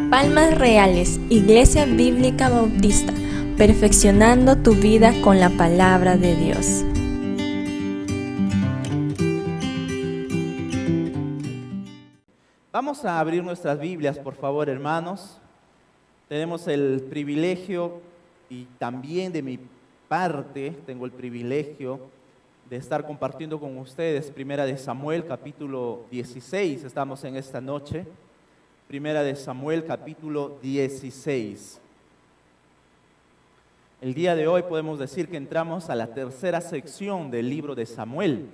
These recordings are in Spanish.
Palmas Reales, Iglesia Bíblica Bautista, perfeccionando tu vida con la palabra de Dios. Vamos a abrir nuestras Biblias, por favor, hermanos. Tenemos el privilegio y también de mi parte tengo el privilegio de estar compartiendo con ustedes Primera de Samuel, capítulo 16. Estamos en esta noche. Primera de Samuel, capítulo 16. El día de hoy podemos decir que entramos a la tercera sección del libro de Samuel,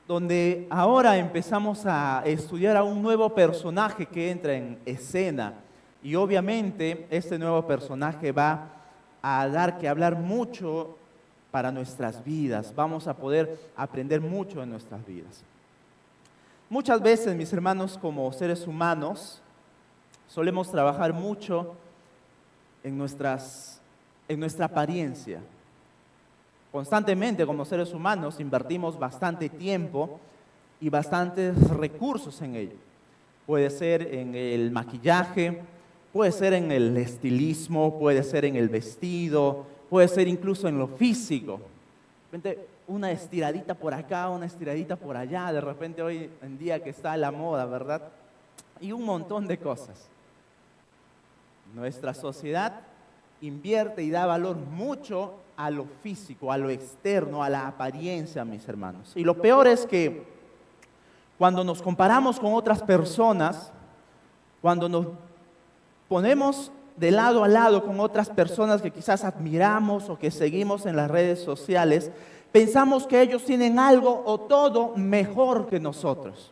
donde ahora empezamos a estudiar a un nuevo personaje que entra en escena. Y obviamente este nuevo personaje va a dar que hablar mucho para nuestras vidas. Vamos a poder aprender mucho en nuestras vidas. Muchas veces, mis hermanos, como seres humanos, solemos trabajar mucho en nuestra apariencia. Constantemente, como seres humanos, invertimos bastante tiempo y bastantes recursos en ello. Puede ser en el maquillaje, puede ser en el estilismo, puede ser en el vestido, puede ser incluso en lo físico. De repente, una estiradita por acá, una estiradita por allá, de repente hoy en día que está a la moda, ¿verdad? Y un montón de cosas. Nuestra sociedad invierte y da valor mucho a lo físico, a lo externo, a la apariencia, mis hermanos. Y lo peor es que cuando nos comparamos con otras personas, cuando nos ponemos de lado a lado con otras personas que quizás admiramos o que seguimos en las redes sociales, pensamos que ellos tienen algo o todo mejor que nosotros.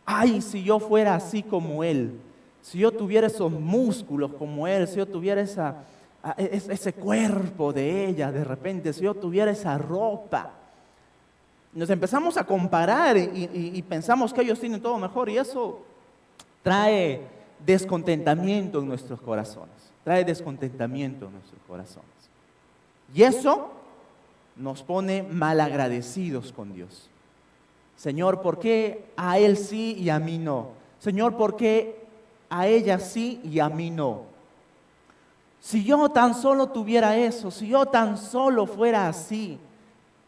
Ay, si yo fuera así como él. Si yo tuviera esos músculos como él, si yo tuviera ese cuerpo de ella de repente, si yo tuviera esa ropa. Nos empezamos a comparar y pensamos que ellos tienen todo mejor y eso trae descontentamiento en nuestros corazones. Trae descontentamiento en nuestros corazones. Y eso nos pone malagradecidos con Dios. Señor, ¿por qué a él sí y a mí no? Señor, ¿por qué a ella sí y a mí no? Si yo tan solo tuviera eso, si yo tan solo fuera así,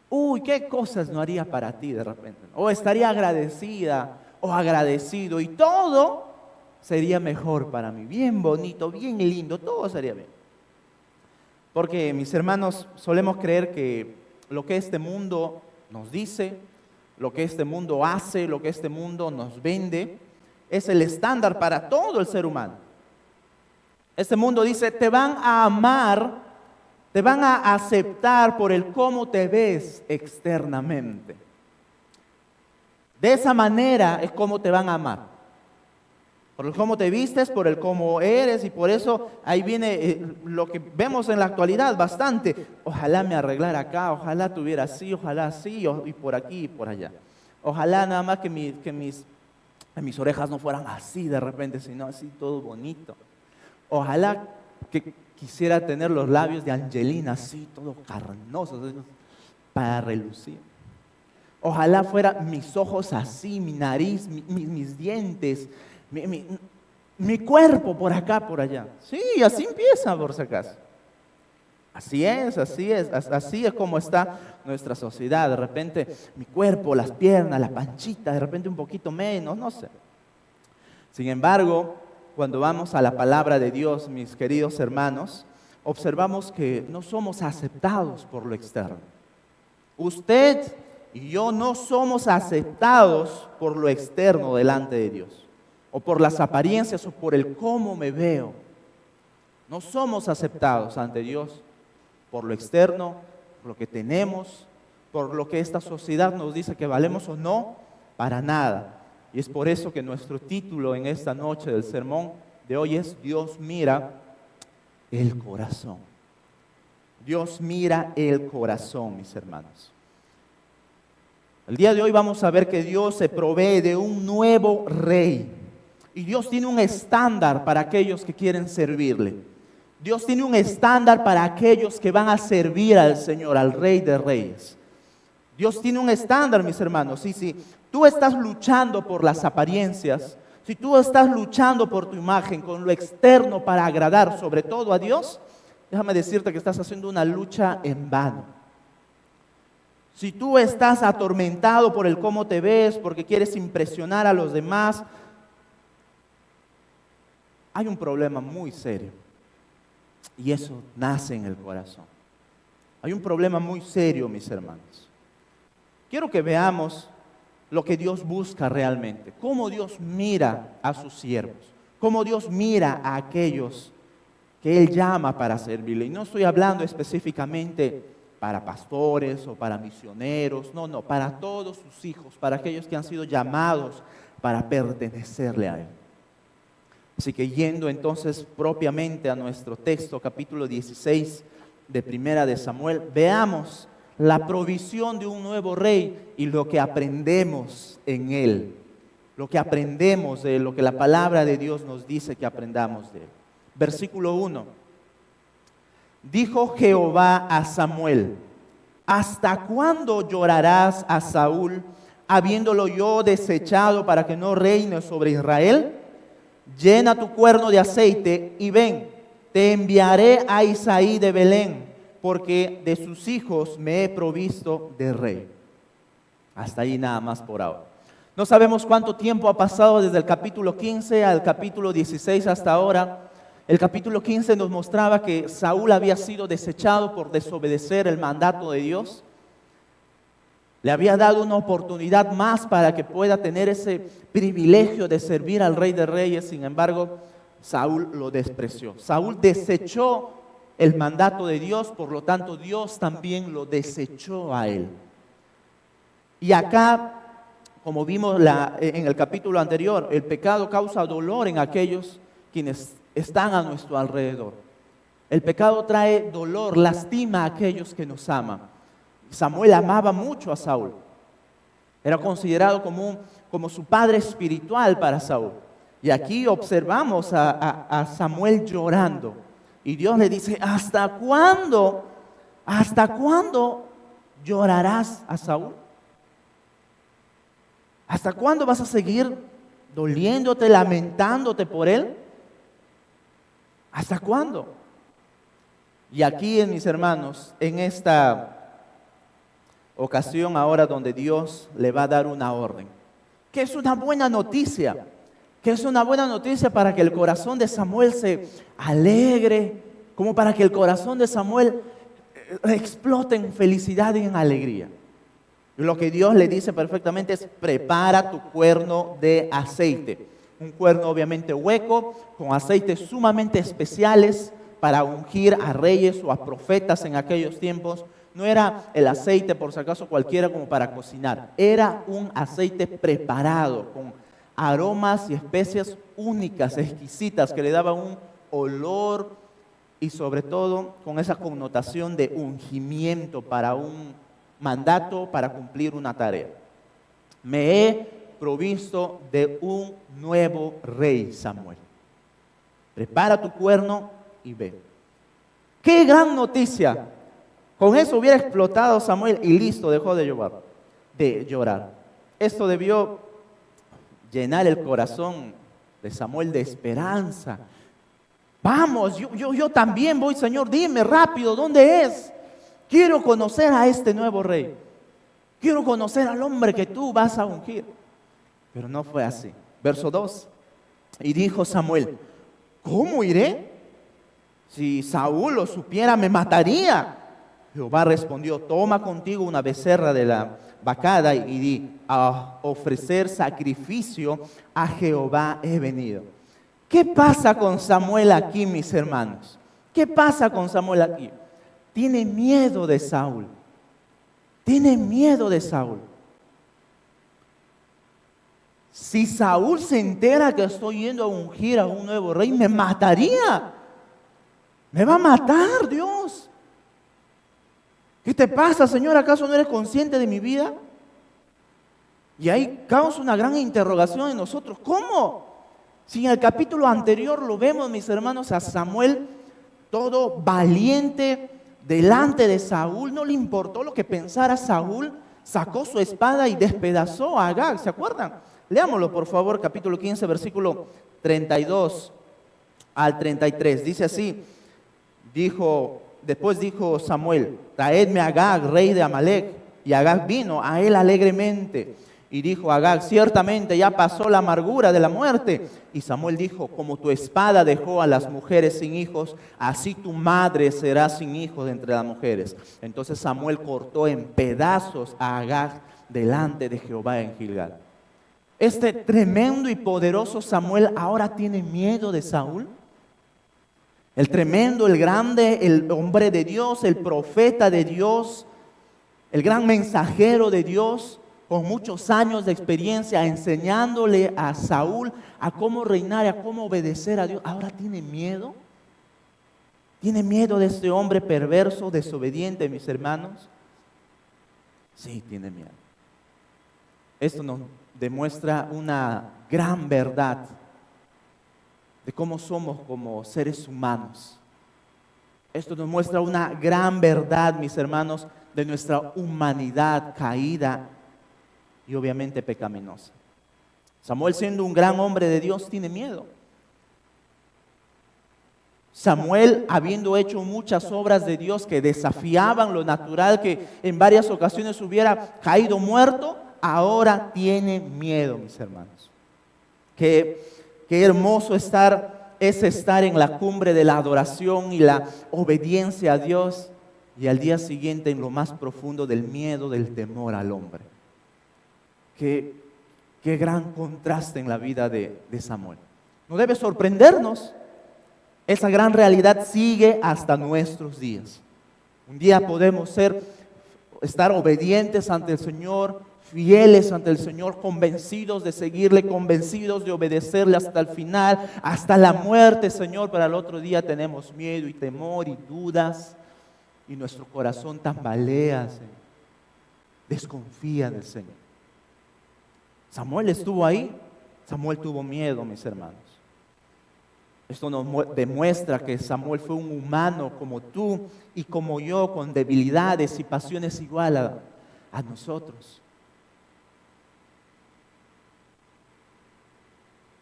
uy, qué cosas no haría para ti de repente. O estaría agradecida o agradecido y todo sería mejor para mí. Bien bonito, bien lindo, todo sería bien. Porque, mis hermanos, solemos creer que lo que este mundo nos dice, lo que este mundo hace, lo que este mundo nos vende, es el estándar para todo el ser humano. Este mundo dice, te van a amar, te van a aceptar por el cómo te ves externamente. De esa manera es como te van a amar. Por el cómo te vistes, por el cómo eres, y por eso ahí viene lo que vemos en la actualidad bastante. Ojalá me arreglara acá, ojalá tuviera así, ojalá así, y por aquí y por allá. Ojalá nada más que mis orejas no fueran así de repente, sino así todo bonito. Ojalá que quisiera tener los labios de Angelina así, todo carnosos, para relucir. Ojalá fueran mis ojos así, mi nariz, mis dientes, mi cuerpo por acá, por allá. Sí, así empieza por si acaso. Así es como está nuestra sociedad. De repente mi cuerpo, las piernas, la panchita, de repente un poquito menos, no sé. Sin embargo, cuando vamos a la palabra de Dios, mis queridos hermanos, observamos que no somos aceptados por lo externo. Usted y yo no somos aceptados por lo externo delante de Dios, o por las apariencias, o por el cómo me veo. No somos aceptados ante Dios por lo externo, por lo que tenemos, por lo que esta sociedad nos dice que valemos o no, para nada. Y es por eso que nuestro título en esta noche del sermón de hoy es Dios mira el corazón. Dios mira el corazón, mis hermanos. El día de hoy vamos a ver que Dios se provee de un nuevo rey. Y Dios tiene un estándar para aquellos que quieren servirle. Dios tiene un estándar para aquellos que van a servir al Señor, al Rey de Reyes. Dios tiene un estándar, mis hermanos. Y si tú estás luchando por las apariencias, si tú estás luchando por tu imagen, con lo externo para agradar sobre todo a Dios, déjame decirte que estás haciendo una lucha en vano. Si tú estás atormentado por el cómo te ves, porque quieres impresionar a los demás, hay un problema muy serio. Y eso nace en el corazón. Hay un problema muy serio, mis hermanos. Quiero que veamos lo que Dios busca realmente, cómo Dios mira a sus siervos, cómo Dios mira a aquellos que Él llama para servirle. Y no estoy hablando específicamente para pastores o para misioneros, no, para todos sus hijos, para aquellos que han sido llamados para pertenecerle a Él. Así que yendo entonces propiamente a nuestro texto, capítulo 16 de Primera de Samuel, veamos la provisión de un nuevo rey y lo que aprendemos en él, lo que aprendemos de él, lo que la palabra de Dios nos dice que aprendamos de él. Versículo 1. Dijo Jehová a Samuel: ¿hasta cuándo llorarás a Saúl, habiéndolo yo desechado para que no reine sobre Israel? Llena tu cuerno de aceite y ven, te enviaré a Isaí de Belén, porque de sus hijos me he provisto de rey. Hasta ahí nada más por ahora. No sabemos cuánto tiempo ha pasado desde el capítulo 15 al capítulo 16 hasta ahora. El capítulo 15 nos mostraba que Saúl había sido desechado por desobedecer el mandato de Dios. Le había dado una oportunidad más para que pueda tener ese privilegio de servir al Rey de Reyes. Sin embargo, Saúl lo despreció. Saúl desechó el mandato de Dios, por lo tanto Dios también lo desechó a él. Y acá, como vimos en el capítulo anterior, el pecado causa dolor en aquellos quienes están a nuestro alrededor. El pecado trae dolor, lastima a aquellos que nos aman. Samuel amaba mucho a Saúl. Era considerado como su padre espiritual para Saúl. Y aquí observamos a Samuel llorando. Y Dios le dice: ¿hasta cuándo llorarás a Saúl? ¿Hasta cuándo vas a seguir doliéndote, lamentándote por él? ¿Hasta cuándo? Y aquí, mis hermanos, en esta ocasión ahora donde Dios le va a dar una orden, que es una buena noticia, para que el corazón de Samuel se alegre, como para que el corazón de Samuel explote en felicidad y en alegría. Y lo que Dios le dice perfectamente es: prepara tu cuerno de aceite. Un cuerno obviamente hueco, con aceites sumamente especiales para ungir a reyes o a profetas en aquellos tiempos. No era el aceite por si acaso cualquiera como para cocinar. Era un aceite preparado con aromas y especias únicas, exquisitas, que le daban un olor y sobre todo con esa connotación de ungimiento para un mandato, para cumplir una tarea. Me he provisto de un nuevo rey, Samuel. Prepara tu cuerno y ve. ¡Qué gran noticia! Con eso hubiera explotado Samuel y listo, dejó de llorar. Esto debió llenar el corazón de Samuel de esperanza. Vamos, yo también voy, Señor, dime rápido, ¿dónde es? Quiero conocer a este nuevo rey. Quiero conocer al hombre que tú vas a ungir. Pero no fue así. Verso 2. Y dijo Samuel: ¿cómo iré? Si Saúl lo supiera, me mataría. Jehová respondió: toma contigo una becerra de la vacada y di: a ofrecer sacrificio a Jehová he venido. ¿Qué pasa con Samuel aquí, mis hermanos? ¿Qué pasa con Samuel aquí? Tiene miedo de Saúl. Tiene miedo de Saúl. Si Saúl se entera que estoy yendo a ungir a un nuevo rey, me mataría. Me va a matar, Dios. ¿Qué te pasa, Señor? ¿Acaso no eres consciente de mi vida? Y ahí causa una gran interrogación en nosotros. ¿Cómo? Si en el capítulo anterior lo vemos, mis hermanos, a Samuel todo valiente delante de Saúl, no le importó lo que pensara Saúl, sacó su espada y despedazó a Agag. ¿Se acuerdan? Leámoslo, por favor, capítulo 15, versículo 32 al 33. Dice así, después dijo Samuel, traedme a Agag, rey de Amalec. Y Agag vino a él alegremente. Y dijo Agag, ciertamente ya pasó la amargura de la muerte. Y Samuel dijo, como tu espada dejó a las mujeres sin hijos, así tu madre será sin hijos entre las mujeres. Entonces Samuel cortó en pedazos a Agag delante de Jehová en Gilgal. Este tremendo y poderoso Samuel ahora tiene miedo de Saúl. El tremendo, el grande, el hombre de Dios, el profeta de Dios, el gran mensajero de Dios, con muchos años de experiencia enseñándole a Saúl a cómo reinar y a cómo obedecer a Dios. Ahora tiene miedo. ¿Tiene miedo de este hombre perverso, desobediente, mis hermanos? Sí, tiene miedo. Esto nos demuestra una gran verdad de cómo somos como seres humanos. Esto nos muestra una gran verdad, mis hermanos, de nuestra humanidad caída y obviamente pecaminosa. Samuel, siendo un gran hombre de Dios, tiene miedo. Samuel, habiendo hecho muchas obras de Dios que desafiaban lo natural, que en varias ocasiones hubiera caído muerto, ahora tiene miedo, mis hermanos. Qué hermoso es estar en la cumbre de la adoración y la obediencia a Dios, y al día siguiente en lo más profundo del miedo, del temor al hombre. Qué gran contraste en la vida de Samuel. No debe sorprendernos. Esa gran realidad sigue hasta nuestros días. Un día podemos estar obedientes ante el Señor, fieles ante el Señor, convencidos de seguirle, convencidos de obedecerle hasta el final, hasta la muerte, Señor. Pero al otro día tenemos miedo y temor y dudas, y nuestro corazón tambalea, Señor. Desconfía del Señor. Samuel estuvo ahí. Samuel tuvo miedo, mis hermanos. Esto nos demuestra que Samuel fue un humano como tú y como yo, con debilidades y pasiones igual a nosotros.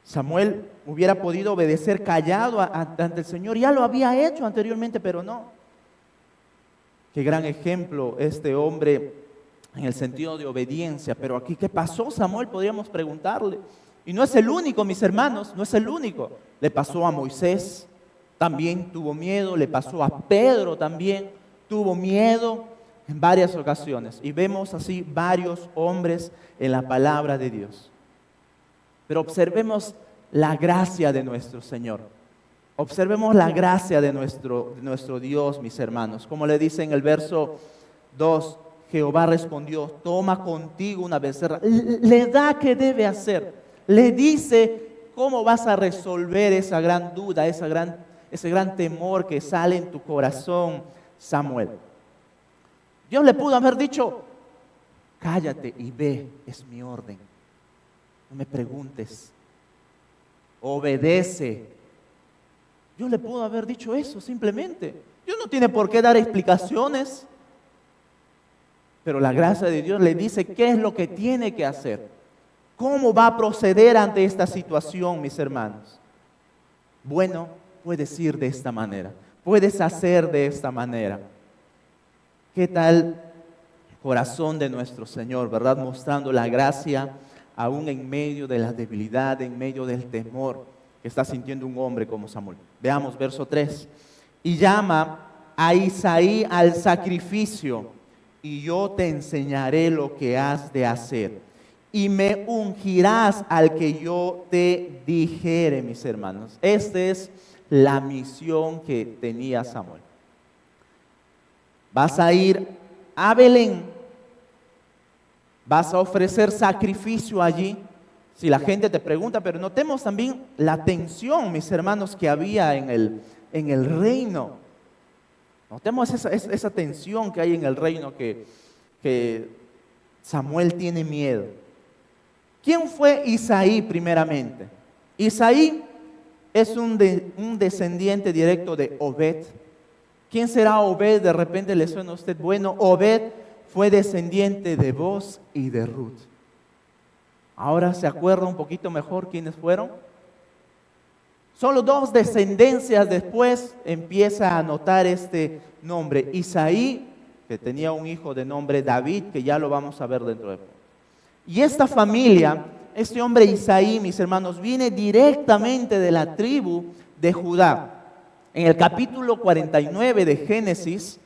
Samuel hubiera podido obedecer callado ante el Señor. Ya lo había hecho anteriormente, pero no. Qué gran ejemplo este hombre en el sentido de obediencia. Pero aquí, ¿qué pasó, Samuel? Podríamos preguntarle. Y no es el único, mis hermanos, no es el único. Le pasó a Moisés, también tuvo miedo. Le pasó a Pedro, también tuvo miedo en varias ocasiones. Y vemos así varios hombres en la palabra de Dios. Pero observemos la gracia de nuestro Señor. Observemos la gracia de nuestro Dios, mis hermanos. Como le dice en el verso 2, Jehová respondió, toma contigo una becerra. Le da qué debe hacer. Le dice cómo vas a resolver esa gran duda, ese gran temor que sale en tu corazón, Samuel. Dios le pudo haber dicho, cállate y ve, es mi orden. No me preguntes. Obedece. Dios le pudo haber dicho eso simplemente. Dios no tiene por qué dar explicaciones. Pero la gracia de Dios le dice qué es lo que tiene que hacer. ¿Cómo va a proceder ante esta situación, mis hermanos? Bueno, puedes ir de esta manera. Puedes hacer de esta manera. ¿Qué tal corazón de nuestro Señor, verdad? Mostrando la gracia aún en medio de la debilidad, en medio del temor que está sintiendo un hombre como Samuel. Veamos verso 3. Y llama a Isaí al sacrificio, y yo te enseñaré lo que has de hacer. Y me ungirás al que yo te dijere, mis hermanos. Esta es la misión que tenía Samuel. Vas a ir a Belén. Vas a ofrecer sacrificio allí. Si la gente te pregunta, pero notemos también la tensión, mis hermanos, que había en el reino. Notemos esa tensión que hay en el reino, que Samuel tiene miedo. ¿Quién fue Isaí primeramente? Isaí es un descendiente directo de Obed. ¿Quién será Obed? De repente le suena a usted. Bueno, Obed fue descendiente de Boz y de Ruth. Ahora se acuerda un poquito mejor quiénes fueron. Solo 2 descendencias después empieza a anotar este nombre. Isaí, que tenía un hijo de nombre David, que ya lo vamos a ver dentro de poco. Y esta familia, este hombre Isaí, mis hermanos, viene directamente de la tribu de Judá. En el capítulo 49 de Génesis,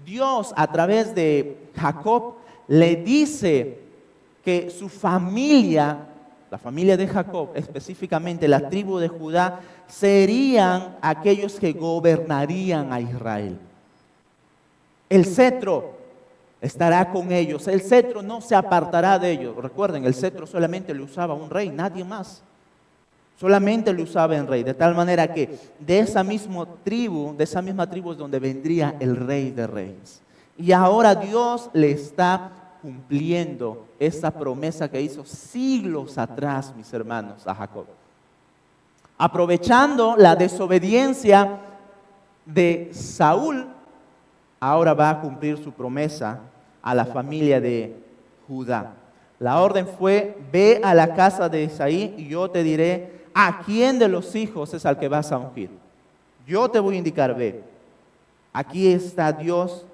Dios a través de Jacob le dice que su familia, la familia de Jacob, específicamente la tribu de Judá, serían aquellos que gobernarían a Israel. El cetro estará con ellos, el cetro no se apartará de ellos. Recuerden, el cetro solamente lo usaba un rey, nadie más. Solamente lo usaba el rey, de tal manera que de esa misma tribu es donde vendría el rey de reyes. Y ahora Dios le está cumpliendo esa promesa que hizo siglos atrás, mis hermanos, a Jacob. Aprovechando la desobediencia de Saúl, ahora va a cumplir su promesa a la familia de Judá. La orden fue: ve a la casa de Isaí y yo te diré a quién de los hijos es al que vas a ungir. Yo te voy a indicar, ve. Aquí está Dios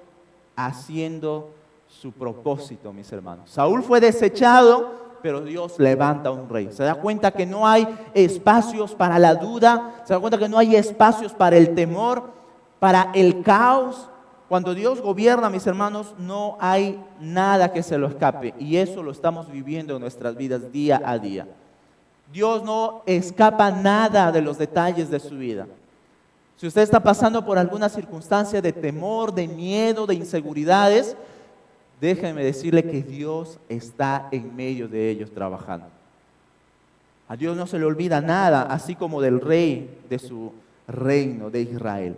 haciendo su propósito, mis hermanos. Saúl fue desechado, pero Dios levanta un rey. Se da cuenta que no hay espacios para la duda, se da cuenta que no hay espacios para el temor, para el caos. Cuando Dios gobierna, mis hermanos, no hay nada que se lo escape. Y eso lo estamos viviendo en nuestras vidas día a día. Dios no escapa nada de los detalles de su vida. Si usted está pasando por alguna circunstancia de temor, de miedo, de inseguridades, déjeme decirle que Dios está en medio de ellos trabajando. A Dios no se le olvida nada, así como del rey de su reino de Israel.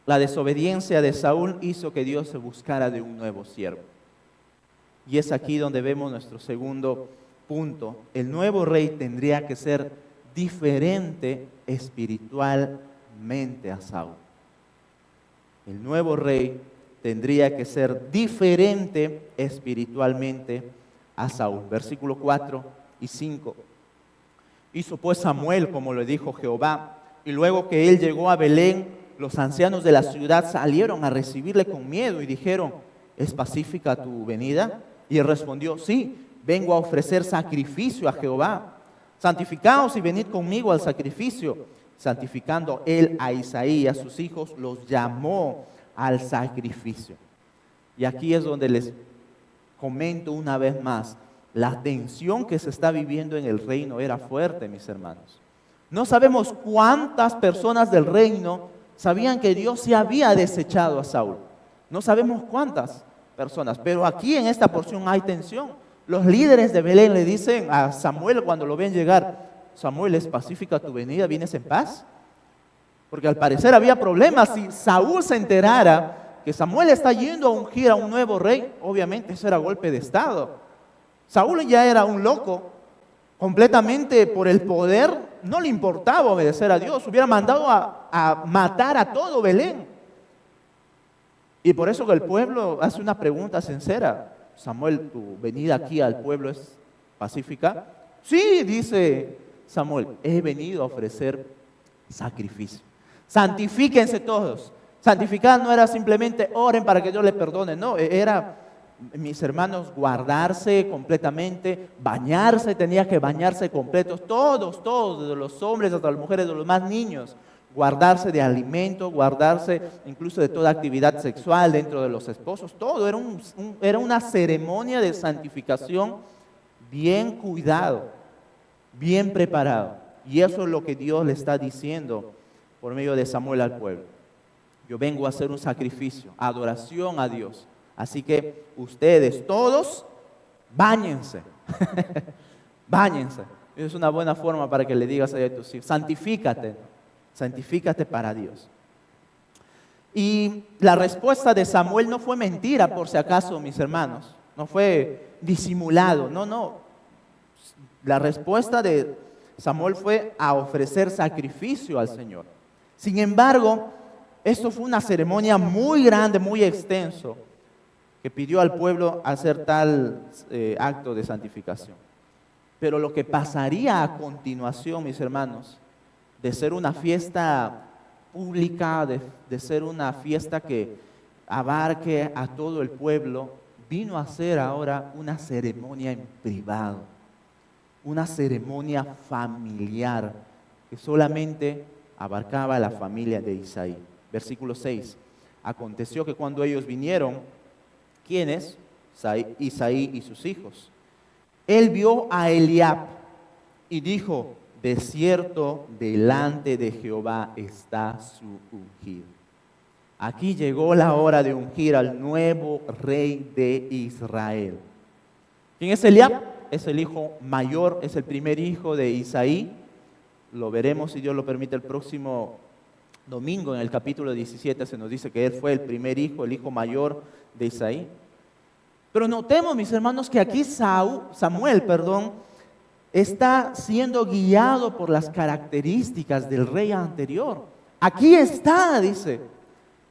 La desobediencia de Saúl hizo que Dios se buscara de un nuevo siervo. Y es aquí donde vemos nuestro segundo punto. El nuevo rey tendría que ser diferente espiritualmente a Saúl. El nuevo rey tendría que ser diferente espiritualmente a Saúl. Versículos 4 y 5. Hizo pues Samuel como le dijo Jehová, y luego que él llegó a Belén, los ancianos de la ciudad salieron a recibirle con miedo y dijeron: ¿es pacífica tu venida? Y él respondió: sí, vengo a ofrecer sacrificio a Jehová. Santificaos y venid conmigo al sacrificio. Santificando él a Isaí y a sus hijos, los llamó al sacrificio. Y aquí es donde les comento una vez más, la tensión que se está viviendo en el reino era fuerte, mis hermanos. No sabemos cuántas personas del reino sabían que Dios se había desechado a Saúl. No sabemos cuántas personas, pero aquí en esta porción hay tensión. Los líderes de Belén le dicen a Samuel cuando lo ven llegar: Samuel, ¿es pacífica tu venida? ¿Vienes en paz? Porque al parecer había problemas. Si Saúl se enterara que Samuel está yendo a ungir a un nuevo rey, obviamente eso era golpe de estado. Saúl ya era un loco, completamente por el poder, no le importaba obedecer a Dios, hubiera mandado a matar a todo Belén. Y por eso que el pueblo hace una pregunta sincera: Samuel, ¿tu venida aquí al pueblo es pacífica? Sí, dice Samuel, he venido a ofrecer sacrificio. Santifíquense todos. Santificar no era simplemente oren para que Dios les perdone, no, era, mis hermanos, guardarse completamente, bañarse, tenía que bañarse completos, todos, desde los hombres hasta las mujeres, de los más niños, guardarse de alimento, guardarse incluso de toda actividad sexual dentro de los esposos, todo era una ceremonia de santificación bien cuidado, bien preparado. Y eso es lo que Dios le está diciendo por medio de Samuel al pueblo. Yo vengo a hacer un sacrificio, adoración a Dios. Así que ustedes todos, báñense. Báñense. Es una buena forma para que le digas a tus hijos: santifícate. Santifícate para Dios. Y la respuesta de Samuel no fue mentira, por si acaso, mis hermanos. No fue disimulado. No. La respuesta de Samuel fue a ofrecer sacrificio al Señor. Sin embargo, esto fue una ceremonia muy grande, muy extenso. que pidió al pueblo hacer tal acto de santificación. Pero lo que pasaría a continuación, mis hermanos, de ser una fiesta pública, de ser una fiesta que abarque a todo el pueblo, vino a ser ahora una ceremonia en privado, una ceremonia familiar que solamente abarcaba a la familia de Isaí. Versículo 6. Aconteció que cuando ellos vinieron, ¿quiénes? Isaí y sus hijos. Él vio a Eliab y dijo: de cierto, delante de Jehová está su ungido. Aquí llegó la hora de ungir al nuevo rey de Israel. ¿Quién es Eliab? Es el hijo mayor, es el primer hijo de Isaí. Lo veremos, si Dios lo permite, el próximo domingo. En el capítulo 17 se nos dice que él fue el primer hijo, el hijo mayor de Isaí. Pero notemos, mis hermanos, que aquí Samuel, está siendo guiado por las características del rey anterior. Aquí está, dice.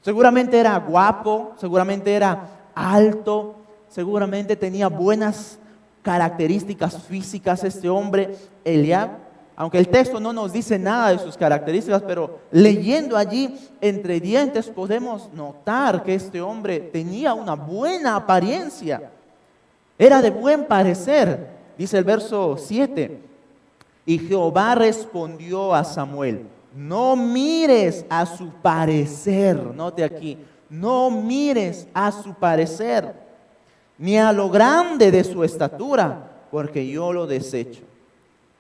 Seguramente era guapo, seguramente era alto, seguramente tenía buenas características físicas este hombre, Eliab. Aunque el texto no nos dice nada de sus características, pero leyendo allí entre dientes podemos notar que este hombre tenía una buena apariencia. Era de buen parecer, dice el verso 7. Y Jehová respondió a Samuel: no mires a su parecer, note aquí, no mires a su parecer, ni a lo grande de su estatura, porque yo lo desecho.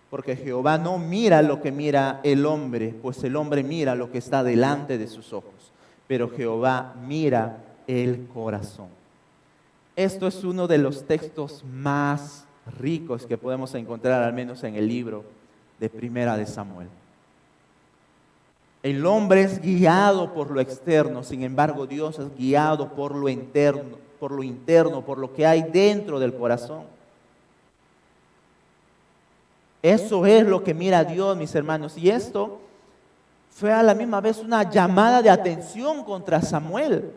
Porque Jehová no mira lo que mira el hombre, pues el hombre mira lo que está delante de sus ojos, pero Jehová mira el corazón. Esto es uno de los textos más ricos que podemos encontrar, al menos en el libro de Primera de Samuel. El hombre es guiado por lo externo, sin embargo Dios es guiado por lo interno, por lo que hay dentro del corazón. Eso es lo que mira Dios, mis hermanos. Y esto fue a la misma vez una llamada de atención contra Samuel.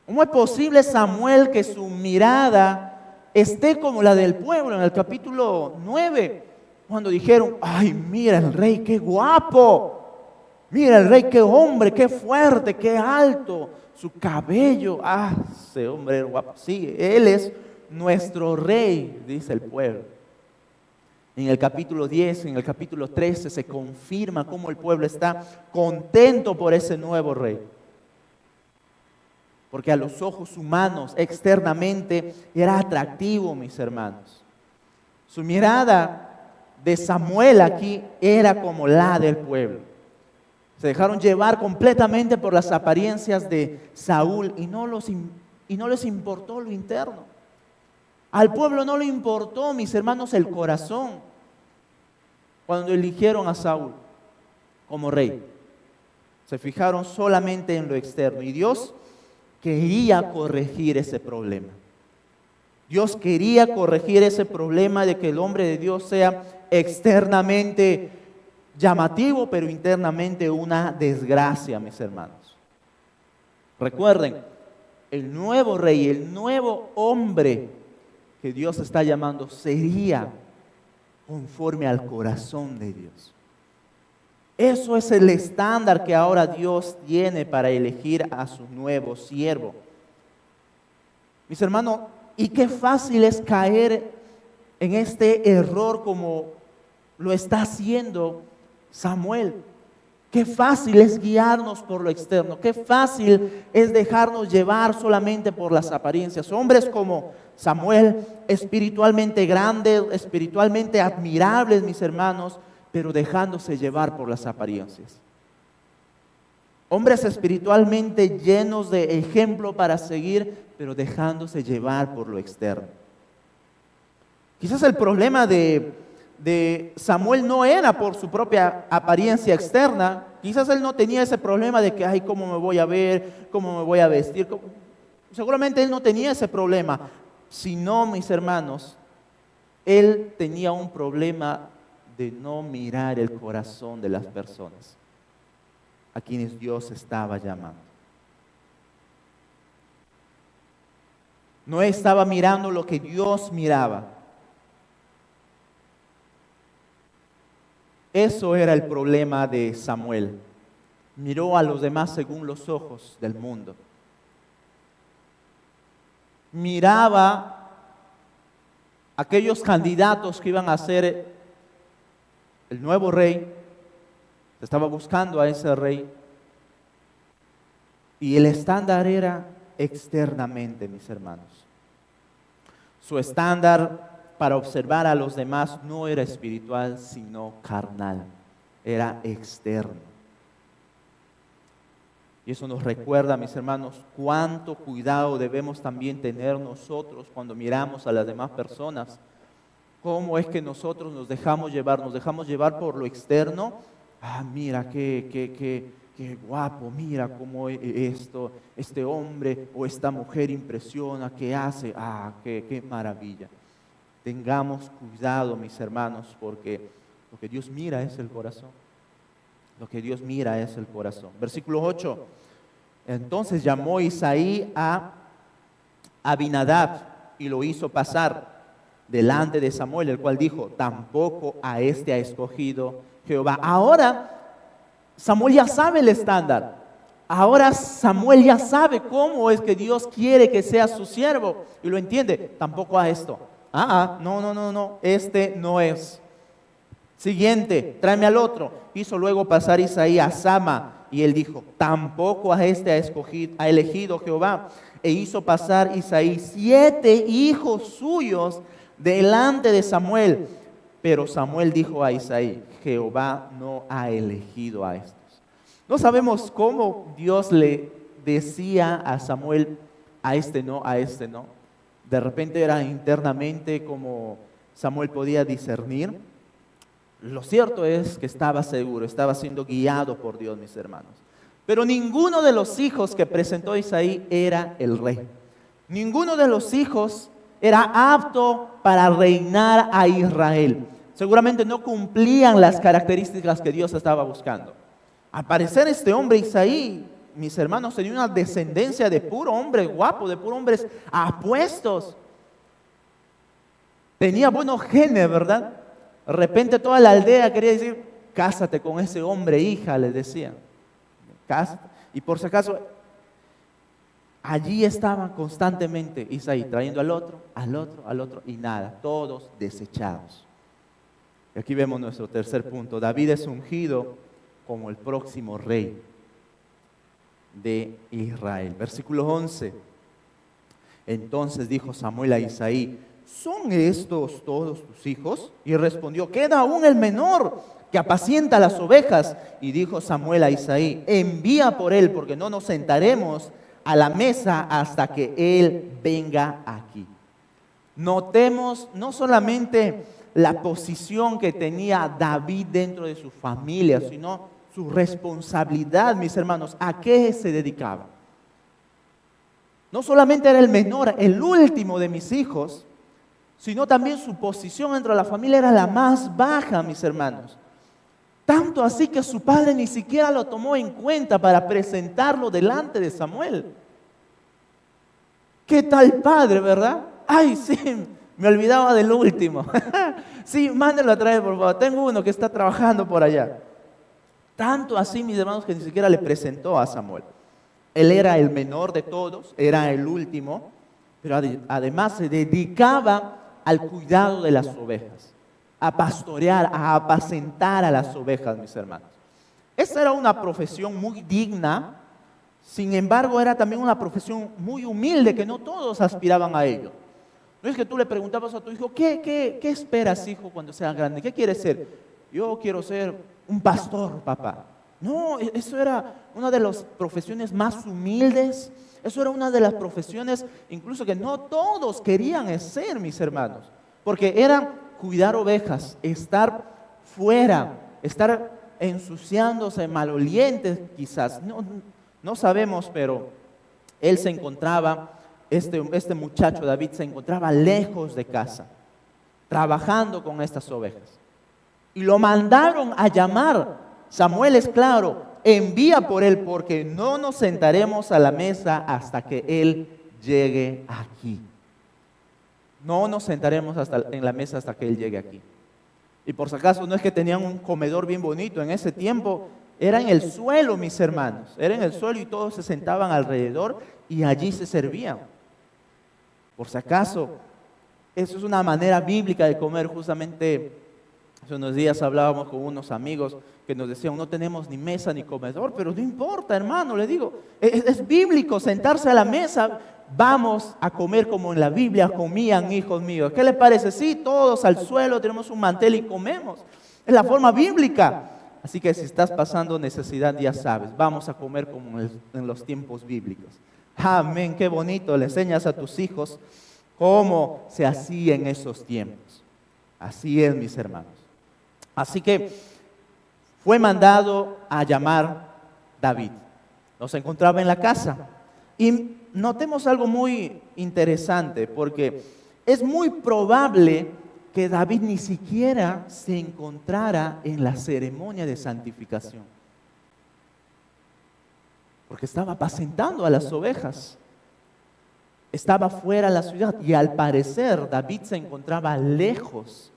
¿Cómo es posible, Samuel, que su mirada esté como la del pueblo? En el capítulo 9, cuando dijeron: ay, mira el rey, qué guapo. Mira el rey, qué hombre, qué fuerte, qué alto. Su cabello, ese hombre es guapo. Sí, él es nuestro rey, dice el pueblo. En el capítulo 10, en el capítulo 13 se confirma cómo el pueblo está contento por ese nuevo rey. Porque a los ojos humanos, externamente, era atractivo, mis hermanos. Su mirada de Samuel aquí era como la del pueblo. Se dejaron llevar completamente por las apariencias de Saúl y no les importó lo interno. Al pueblo no le importó, mis hermanos, el corazón cuando eligieron a Saúl como rey. Se fijaron solamente en lo externo y Dios quería corregir ese problema. Dios quería corregir ese problema de que el hombre de Dios sea externamente llamativo, pero internamente una desgracia, mis hermanos. Recuerden, el nuevo rey, el nuevo hombre que Dios está llamando sería conforme al corazón de Dios. Eso es el estándar que ahora Dios tiene para elegir a su nuevo siervo. Mis hermanos, y qué fácil es caer en este error como lo está haciendo Samuel. Qué fácil es guiarnos por lo externo. Qué fácil es dejarnos llevar solamente por las apariencias. Hombres como Samuel, espiritualmente grandes, espiritualmente admirables, mis hermanos, pero dejándose llevar por las apariencias. Hombres espiritualmente llenos de ejemplo para seguir, pero dejándose llevar por lo externo. Quizás el problema de Samuel no era por su propia apariencia externa. Quizás él no tenía ese problema de que, ay, ¿cómo me voy a ver? ¿Cómo me voy a vestir? Seguramente él no tenía ese problema. Sino, mis hermanos, él tenía un problema de no mirar el corazón de las personas a quienes Dios estaba llamando. No estaba mirando lo que Dios miraba. Eso era el problema de Samuel. Miró a los demás según los ojos del mundo. Miraba a aquellos candidatos que iban a ser el nuevo rey. Estaba buscando a ese rey. Y el estándar era externamente, mis hermanos. Su estándar para observar a los demás no era espiritual, sino carnal. Era externo. Y eso nos recuerda, mis hermanos, cuánto cuidado debemos también tener nosotros cuando miramos a las demás personas. ¿Cómo es que nosotros nos dejamos llevar? ¿Nos dejamos llevar por lo externo? Mira, qué guapo, mira cómo este hombre o esta mujer impresiona, qué hace, qué maravilla. Tengamos cuidado, mis hermanos, porque lo que Dios mira es el corazón. Lo que Dios mira es el corazón. Versículo 8. Entonces llamó Isaí a Abinadab y lo hizo pasar delante de Samuel, el cual dijo: tampoco a este ha escogido Jehová. Ahora Samuel ya sabe el estándar. Ahora Samuel ya sabe cómo es que Dios quiere que sea su siervo y lo entiende. Tampoco a esto. No, este no es. Siguiente, tráeme al otro. Hizo luego pasar Isaí a Sama, y él dijo: tampoco a este ha elegido Jehová. E hizo pasar Isaí 7 hijos suyos delante de Samuel. Pero Samuel dijo a Isaí: Jehová no ha elegido a estos. No sabemos cómo Dios le decía a Samuel: a este no, a este no. De repente era internamente como Samuel podía discernir. Lo cierto es que estaba seguro, estaba siendo guiado por Dios, mis hermanos. Pero ninguno de los hijos que presentó Isaí era el rey. Ninguno de los hijos era apto para reinar a Israel. Seguramente no cumplían las características que Dios estaba buscando. Al parecer este hombre Isaí, mis hermanos, tenía una descendencia de puro hombre guapo, de puro hombres apuestos. Tenía buenos genes, ¿verdad? De repente toda la aldea quería decir: cásate con ese hombre, hija, les decían. Cásate. Y por si acaso, allí estaban constantemente Isaí, trayendo al otro, y nada, todos desechados. Y aquí vemos nuestro tercer punto. David es ungido como el próximo rey de Israel. Versículo 11. Entonces dijo Samuel a Isaí: ¿son estos todos tus hijos? Y respondió: queda aún el menor, que apacienta las ovejas. Y dijo Samuel a Isaí: envía por él, porque no nos sentaremos a la mesa hasta que él venga aquí. Notemos no solamente la posición que tenía David dentro de su familia, sino su responsabilidad, mis hermanos. ¿A qué se dedicaba? No solamente era el menor, el último de mis hijos, sino también su posición dentro de la familia era la más baja, mis hermanos. Tanto así que su padre ni siquiera lo tomó en cuenta para presentarlo delante de Samuel. ¿Qué tal padre, verdad? Ay, sí, me olvidaba del último. Sí, mándenlo a traer, por favor. Tengo uno que está trabajando por allá. Tanto así, mis hermanos, que ni siquiera le presentó a Samuel. Él era el menor de todos, era el último, pero además se dedicaba al cuidado de las ovejas, a pastorear, a apacentar a las ovejas, mis hermanos. Esa era una profesión muy digna, sin embargo era también una profesión muy humilde que no todos aspiraban a ello. No es que tú le preguntabas a tu hijo: ¿qué esperas, hijo, cuando seas grande? ¿Qué quieres ser? Yo quiero ser un pastor, papá. No, eso era una de las profesiones más humildes. Eso era una de las profesiones incluso que no todos querían ser, mis hermanos. Porque era cuidar ovejas, estar fuera, estar ensuciándose, malolientes quizás. No sabemos, pero él se encontraba, este muchacho David se encontraba lejos de casa, trabajando con estas ovejas. Y lo mandaron a llamar. Samuel es claro: envía por él, porque no nos sentaremos a la mesa hasta que él llegue aquí. no nos sentaremos en la mesa hasta que Él llegue aquí. Y por si acaso, no es que tenían un comedor bien bonito. En ese tiempo era en el suelo, mis hermanos. Era en el suelo y todos se sentaban alrededor y allí se servían. Por si acaso, eso es una manera bíblica de comer. Justamente hace unos días hablábamos con unos amigos que nos decían, no tenemos ni mesa ni comedor, pero no importa, hermano, le digo, es bíblico sentarse a la mesa. Vamos a comer como en la Biblia comían, hijos míos. ¿Qué les parece? Sí, todos al suelo, tenemos un mantel y comemos. Es la forma bíblica. Así que si estás pasando necesidad, ya sabes, vamos a comer como en los tiempos bíblicos. Amén, qué bonito. Le enseñas a tus hijos cómo se hacía en esos tiempos. Así es, mis hermanos. Así que fue mandado a llamar David. Nos encontraba en la casa. Y notemos algo muy interesante, porque es muy probable que David ni siquiera se encontrara en la ceremonia de santificación, porque estaba apacentando a las ovejas, estaba fuera de la ciudad, y al parecer David se encontraba lejos,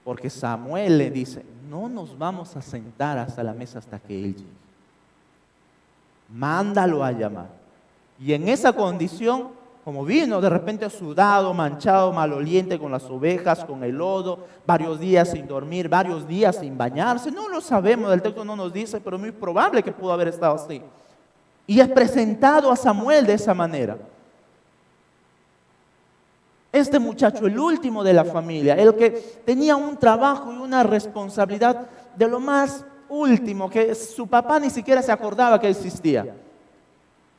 porque Samuel le dice, no nos vamos a sentar hasta la mesa hasta que él llegue, mándalo a llamar. Y en esa condición, como vino de repente sudado, manchado, maloliente con las ovejas, con el lodo, varios días sin dormir, varios días sin bañarse, no lo sabemos, el texto no nos dice, pero es muy probable que pudo haber estado así. Y es presentado a Samuel de esa manera. Este muchacho, el último de la familia, el que tenía un trabajo y una responsabilidad de lo más último, que su papá ni siquiera se acordaba que existía.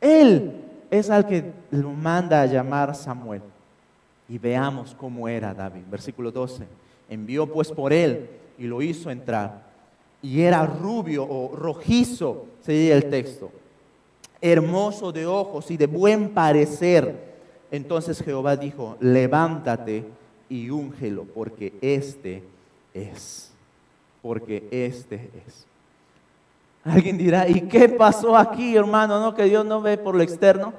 Él es al que lo manda a llamar Samuel. Y veamos cómo era David. Versículo 12. Envió pues por él y lo hizo entrar. Y era rubio o rojizo, sería el texto, hermoso de ojos y de buen parecer. Entonces Jehová dijo, levántate y úngelo, porque este es. Porque este es. Alguien dirá, ¿y qué pasó aquí, hermano? ¿No? Que Dios no ve por lo externo.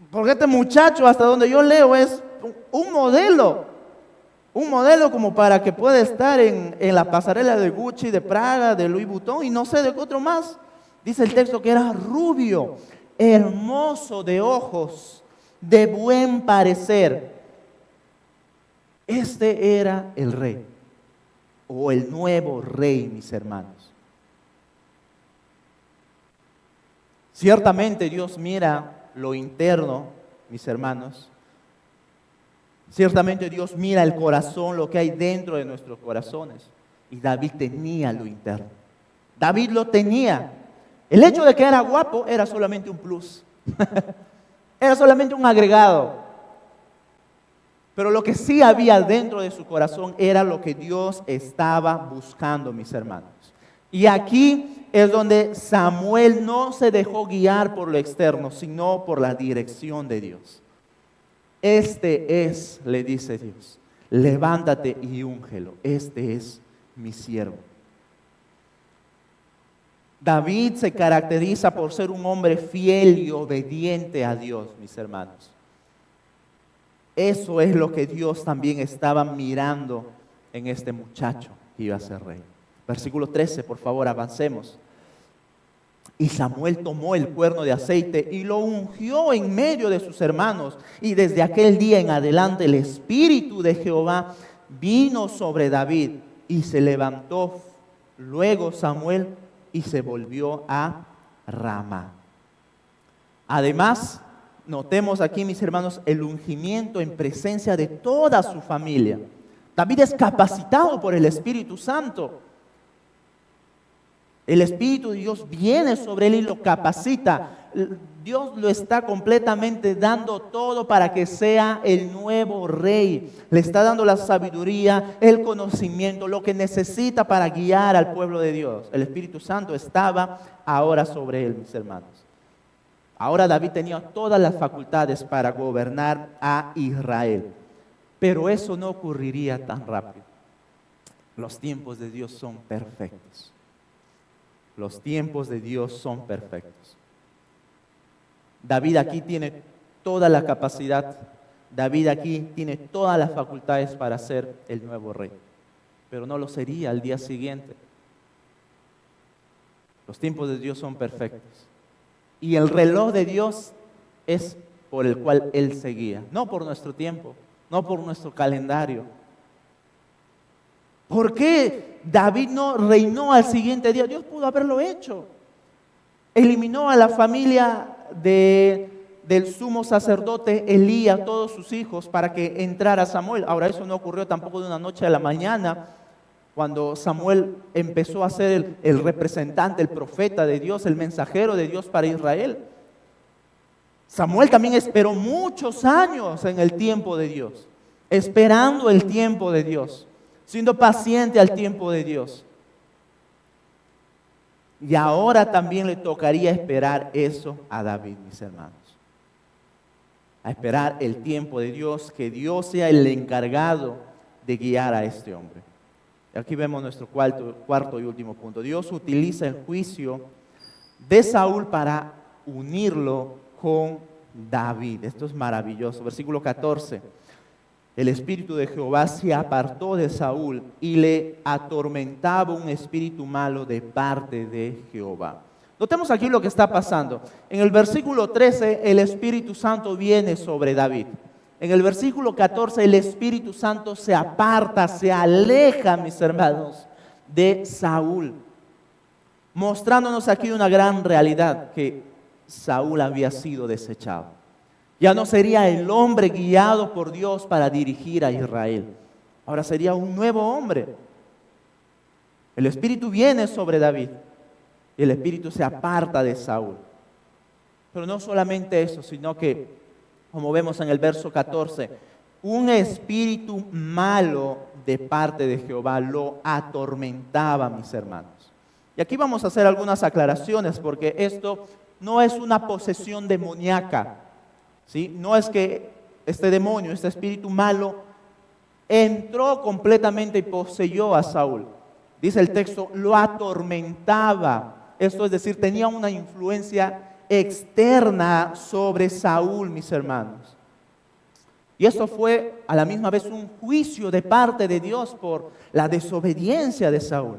Porque este muchacho, hasta donde yo leo, es un modelo. Un modelo como para que pueda estar en la pasarela de Gucci, de Prada, de Louis Vuitton y no sé de qué otro más. Dice el texto que era rubio, hermoso de ojos, de buen parecer. Este era el rey, o el nuevo rey, mis hermanos. Ciertamente Dios mira lo interno, mis hermanos. Ciertamente Dios mira el corazón, lo que hay dentro de nuestros corazones. Y David tenía lo interno. David lo tenía. El hecho de que era guapo era solamente un plus. Era solamente un agregado. Pero lo que sí había dentro de su corazón era lo que Dios estaba buscando, mis hermanos. Y aquí es donde Samuel no se dejó guiar por lo externo, sino por la dirección de Dios. Este es, le dice Dios, levántate y úngelo. Este es mi siervo. David se caracteriza por ser un hombre fiel y obediente a Dios, mis hermanos. Eso es lo que Dios también estaba mirando en este muchacho que iba a ser rey. Versículo 13, por favor, avancemos. Y Samuel tomó el cuerno de aceite y lo ungió en medio de sus hermanos. Y desde aquel día en adelante el Espíritu de Jehová vino sobre David y se levantó luego Samuel y se volvió a Ramá. Además, notemos aquí, mis hermanos, el ungimiento en presencia de toda su familia. David es capacitado por el Espíritu Santo. El Espíritu de Dios viene sobre él y lo capacita. Dios lo está completamente dando todo para que sea el nuevo rey. Le está dando la sabiduría, el conocimiento, lo que necesita para guiar al pueblo de Dios. El Espíritu Santo estaba ahora sobre él, mis hermanos. Ahora David tenía todas las facultades para gobernar a Israel. Pero eso no ocurriría tan rápido. Los tiempos de Dios son perfectos. Los tiempos de Dios son perfectos. David aquí tiene toda la capacidad David aquí tiene todas las facultades para ser el nuevo rey, pero no lo sería al día siguiente. Los tiempos de Dios son perfectos y el reloj de Dios es por el cual Él seguía, no por nuestro tiempo, no por nuestro calendario. ¿Por qué David no reinó al siguiente día? Dios pudo haberlo hecho. Eliminó a la familia del sumo sacerdote Elías, todos sus hijos, para que entrara Samuel. Ahora, eso no ocurrió tampoco de una noche a la mañana, cuando Samuel empezó a ser el representante, el profeta de Dios, el mensajero de Dios para Israel. Samuel también esperó muchos años en el tiempo de Dios, esperando el tiempo de Dios, siendo paciente al tiempo de Dios. Y ahora también le tocaría esperar eso a David, mis hermanos. A esperar el tiempo de Dios, que Dios sea el encargado de guiar a este hombre. Aquí vemos nuestro cuarto y último punto. Dios utiliza el juicio de Saúl para unirlo con David. Esto es maravilloso. Versículo 14. El espíritu de Jehová se apartó de Saúl y le atormentaba un espíritu malo de parte de Jehová. Notemos aquí lo que está pasando. En el versículo 13, el Espíritu Santo viene sobre David. En el versículo 14, el Espíritu Santo se aparta, se aleja, mis hermanos, de Saúl, mostrándonos aquí una gran realidad, que Saúl había sido desechado. Ya no sería el hombre guiado por Dios para dirigir a Israel. Ahora sería un nuevo hombre. El Espíritu viene sobre David y el Espíritu se aparta de Saúl. Pero no solamente eso, sino que, como vemos en el verso 14, un espíritu malo de parte de Jehová lo atormentaba, mis hermanos. Y aquí vamos a hacer algunas aclaraciones, porque esto no es una posesión demoníaca, ¿sí? No es que este demonio, este espíritu malo, entró completamente y poseyó a Saúl. Dice el texto, lo atormentaba. Esto es decir, tenía una influencia externa sobre Saúl, mis hermanos. Y esto fue a la misma vez un juicio de parte de Dios por la desobediencia de Saúl.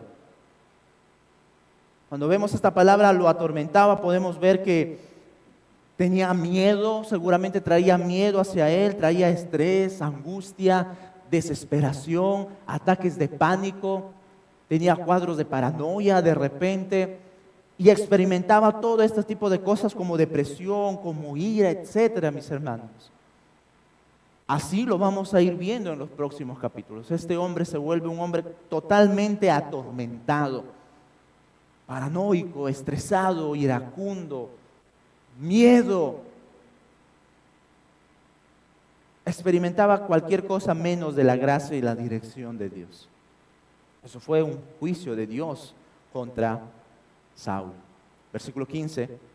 Cuando vemos esta palabra, lo atormentaba, podemos ver que tenía miedo, seguramente traía miedo hacia él, traía estrés, angustia, desesperación, ataques de pánico, tenía cuadros de paranoia de repente, y experimentaba todo este tipo de cosas como depresión, como ira, etcétera, mis hermanos. Así lo vamos a ir viendo en los próximos capítulos. Este hombre se vuelve un hombre totalmente atormentado, paranoico, estresado, iracundo, miedo. Experimentaba cualquier cosa menos de la gracia y la dirección de Dios. Eso fue un juicio de Dios contra Saúl. Versículo 15.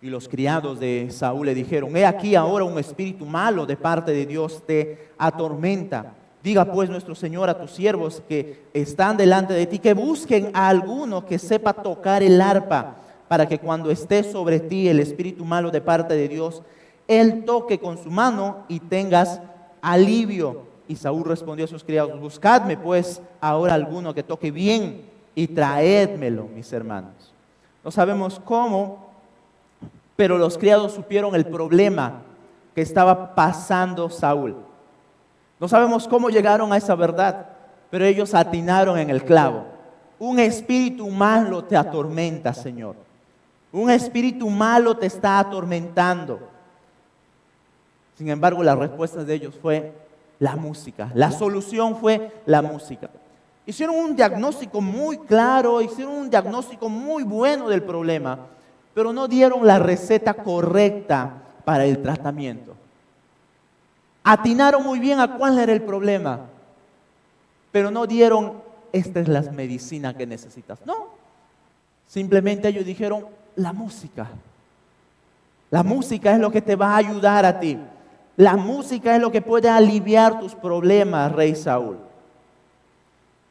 Y los criados de Saúl le dijeron: he aquí ahora un espíritu malo de parte de Dios te atormenta. Diga pues nuestro Señor a tus siervos que están delante de ti, que busquen a alguno que sepa tocar el arpa, para que cuando esté sobre ti el espíritu malo de parte de Dios, él toque con su mano y tengas alivio. Y Saúl respondió a sus criados: buscadme pues ahora alguno que toque bien y traédmelo, mis hermanos. No sabemos cómo, pero los criados supieron el problema que estaba pasando Saúl. No sabemos cómo llegaron a esa verdad, pero ellos atinaron en el clavo. Un espíritu malo te atormenta, Señor. Un espíritu malo te está atormentando. Sin embargo, la respuesta de ellos fue la música. La solución fue la música. Hicieron un diagnóstico muy claro, hicieron un diagnóstico muy bueno del problema, pero no dieron la receta correcta para el tratamiento. Atinaron muy bien a cuál era el problema, pero no dieron: esta es la medicina que necesitas. No, simplemente ellos dijeron: la música. La música es lo que te va a ayudar a ti. La música es lo que puede aliviar tus problemas, rey Saúl.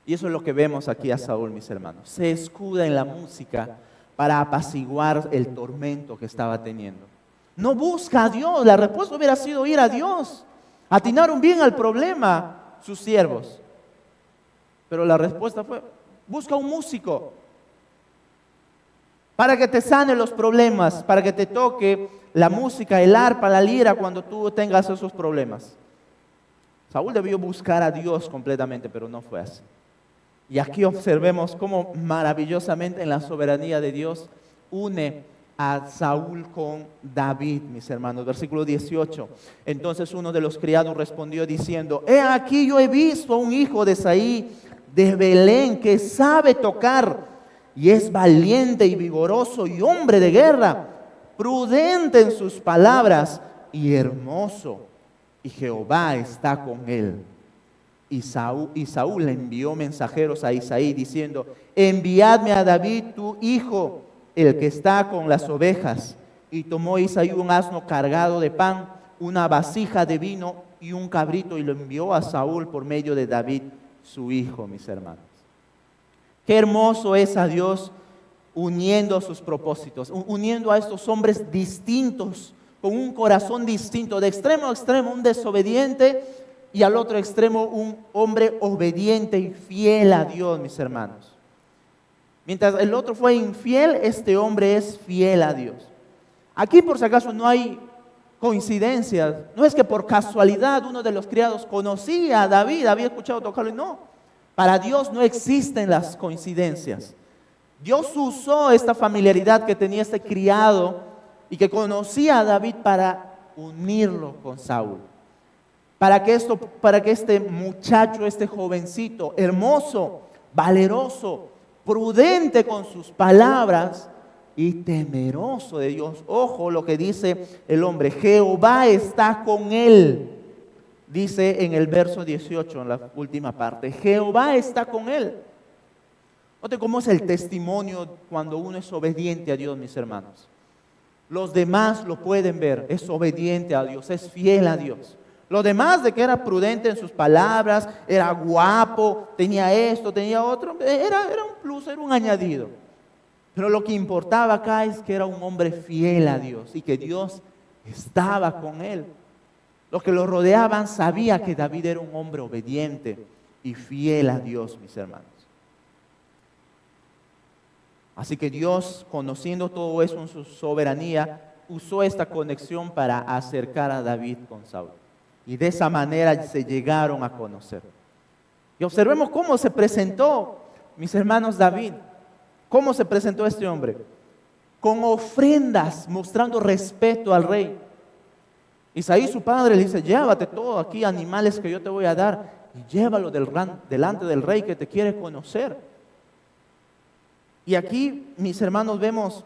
Y eso es lo que vemos aquí a Saúl, mis hermanos. Se escuda en la música para apaciguar el tormento que estaba teniendo. No busca a Dios. La respuesta hubiera sido ir a Dios. Atinaron bien al problema sus siervos. Pero la respuesta fue, busca un músico para que te sane los problemas, para que te toque la música, el arpa, la lira cuando tú tengas esos problemas. Saúl debió buscar a Dios completamente, pero no fue así. Y aquí observemos cómo maravillosamente en la soberanía de Dios une a Saúl con David, mis hermanos. Versículo 18. Entonces uno de los criados respondió diciendo, he aquí yo he visto a un hijo de Isaí de Belén que sabe tocar y es valiente y vigoroso y hombre de guerra, prudente en sus palabras y hermoso, y Jehová está con él. Y Saúl le envió mensajeros a Isaí diciendo, enviadme a David tu hijo, el que está con las ovejas. Y tomó Isaí un asno cargado de pan, una vasija de vino y un cabrito, y lo envió a Saúl por medio de David su hijo, mis hermanos. Qué hermoso es a Dios uniendo sus propósitos, uniendo a estos hombres distintos, con un corazón distinto, de extremo a extremo, un desobediente, y al otro extremo un hombre obediente y fiel a Dios, mis hermanos. Mientras el otro fue infiel, este hombre es fiel a Dios. Aquí, por si acaso, no hay coincidencias. No es que por casualidad uno de los criados conocía a David, había escuchado tocarlo. No, para Dios no existen las coincidencias. Dios usó esta familiaridad que tenía este criado y que conocía a David para unirlo con Saúl. Para que este muchacho, este jovencito, hermoso, valeroso, prudente con sus palabras y temeroso de Dios. Ojo lo que dice el hombre, Jehová está con él. Dice en el verso 18, en la última parte, Jehová está con él. Note cómo es el testimonio cuando uno es obediente a Dios, mis hermanos. Los demás lo pueden ver, es obediente a Dios, es fiel a Dios. Lo demás de que era prudente en sus palabras, era guapo, tenía esto, tenía otro, era un plus, era un añadido. Pero lo que importaba acá es que era un hombre fiel a Dios y que Dios estaba con él. Los que lo rodeaban sabían que David era un hombre obediente y fiel a Dios, mis hermanos. Así que Dios, conociendo todo eso en su soberanía, usó esta conexión para acercar a David con Saúl. Y de esa manera se llegaron a conocer. Y observemos cómo se presentó, mis hermanos, David. ¿Cómo se presentó este hombre? Con ofrendas, mostrando respeto al rey. Isaí, su padre, le dice, llévate todo aquí, animales que yo te voy a dar, y llévalo delante del rey que te quiere conocer. Y aquí, mis hermanos, vemos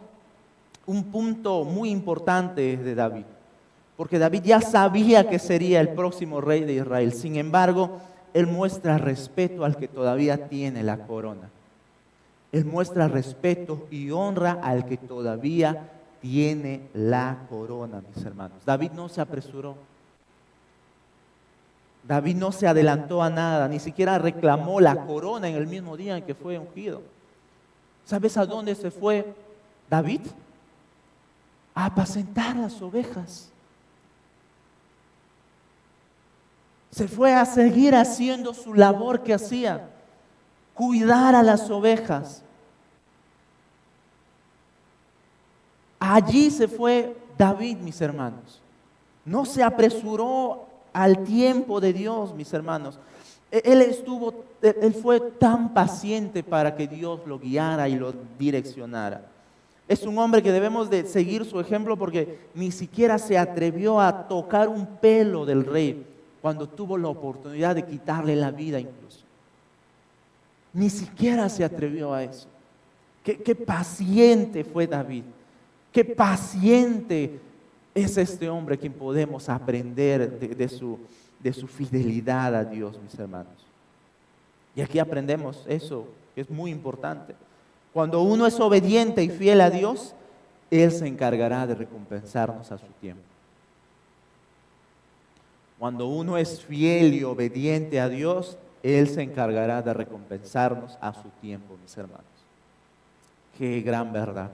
un punto muy importante de David. Porque David ya sabía que sería el próximo rey de Israel. Sin embargo, él muestra respeto al que todavía tiene la corona. Él muestra respeto y honra al que todavía tiene la corona, mis hermanos. David no se apresuró. David no se adelantó a nada, ni siquiera reclamó la corona en el mismo día en que fue ungido. ¿Sabes a dónde se fue David? A apacentar las ovejas. Se fue a seguir haciendo su labor que hacía, cuidar a las ovejas. Allí se fue David, mis hermanos. No se apresuró al tiempo de Dios, mis hermanos. Él fue tan paciente para que Dios lo guiara y lo direccionara. Es un hombre que debemos de seguir su ejemplo porque ni siquiera se atrevió a tocar un pelo del rey cuando tuvo la oportunidad de quitarle la vida incluso. Ni siquiera se atrevió a eso. Qué paciente fue David. Qué paciente es este hombre quien podemos aprender de su fidelidad a Dios, mis hermanos. Y aquí aprendemos eso, que es muy importante. Cuando uno es obediente y fiel a Dios, Él se encargará de recompensarnos a su tiempo. Cuando uno es fiel y obediente a Dios, Él se encargará de recompensarnos a su tiempo, mis hermanos. Qué gran verdad.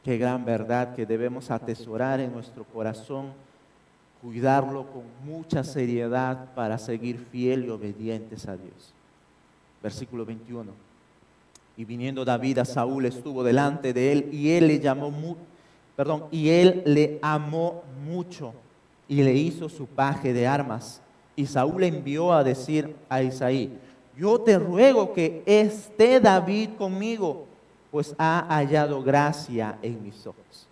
Qué gran verdad que debemos atesorar en nuestro corazón cuidarlo con mucha seriedad para seguir fiel y obedientes a Dios. Versículo 21. Y viniendo David a Saúl, estuvo delante de él, y él le amó mucho, y le hizo su paje de armas. Y Saúl envió a decir a Isaí: yo te ruego que esté David conmigo, pues ha hallado gracia en mis ojos.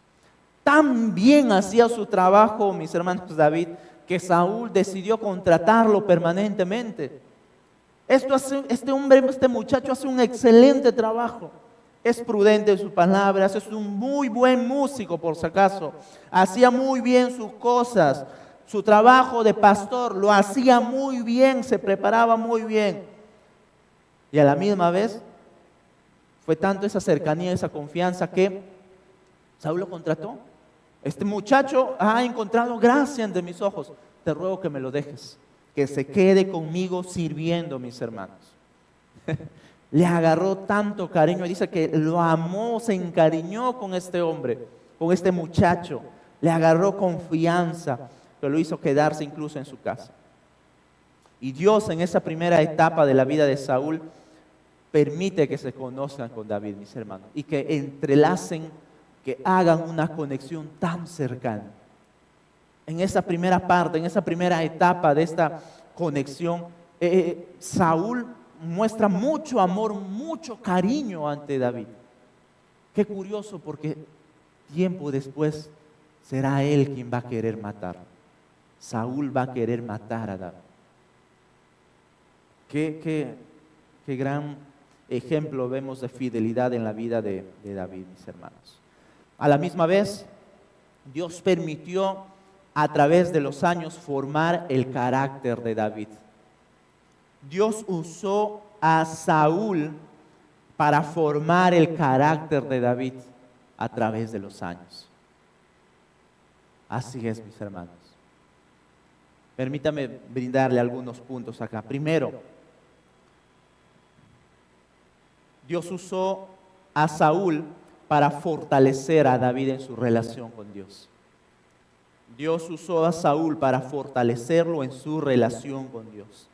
Tan bien hacía su trabajo, mis hermanos, David, que Saúl decidió contratarlo permanentemente. Este muchacho hace un excelente trabajo. Es prudente en sus palabras, es un muy buen músico, por si acaso. Hacía muy bien sus cosas. Su trabajo de pastor lo hacía muy bien, se preparaba muy bien. Y a la misma vez, fue tanto esa cercanía, esa confianza, que Saúl lo contrató. Este muchacho ha encontrado gracia ante mis ojos. Te ruego que me lo dejes, que se quede conmigo sirviendo, mis hermanos. Le agarró tanto cariño, dice que lo amó, se encariñó con este hombre, con este muchacho. Le agarró confianza, que lo hizo quedarse incluso en su casa. Y Dios, en esa primera etapa de la vida de Saúl, permite que se conozcan con David, mis hermanos, y que entrelacen, que hagan una conexión tan cercana. En esa primera parte, en esa primera etapa de esta conexión, Saúl muestra mucho amor, mucho cariño ante David. Qué curioso, porque tiempo después será él quien va a querer matarlo. Saúl va a querer matar a David. Qué gran ejemplo vemos de fidelidad en la vida de David, mis hermanos. A la misma vez, Dios permitió a través de los años formar el carácter de David. Dios usó a Saúl para formar el carácter de David a través de los años. Así es, mis hermanos. Permítame brindarle algunos puntos acá. Primero, Dios usó a Saúl para fortalecer a David en su relación con Dios. Dios usó a Saúl para fortalecerlo en su relación con Dios.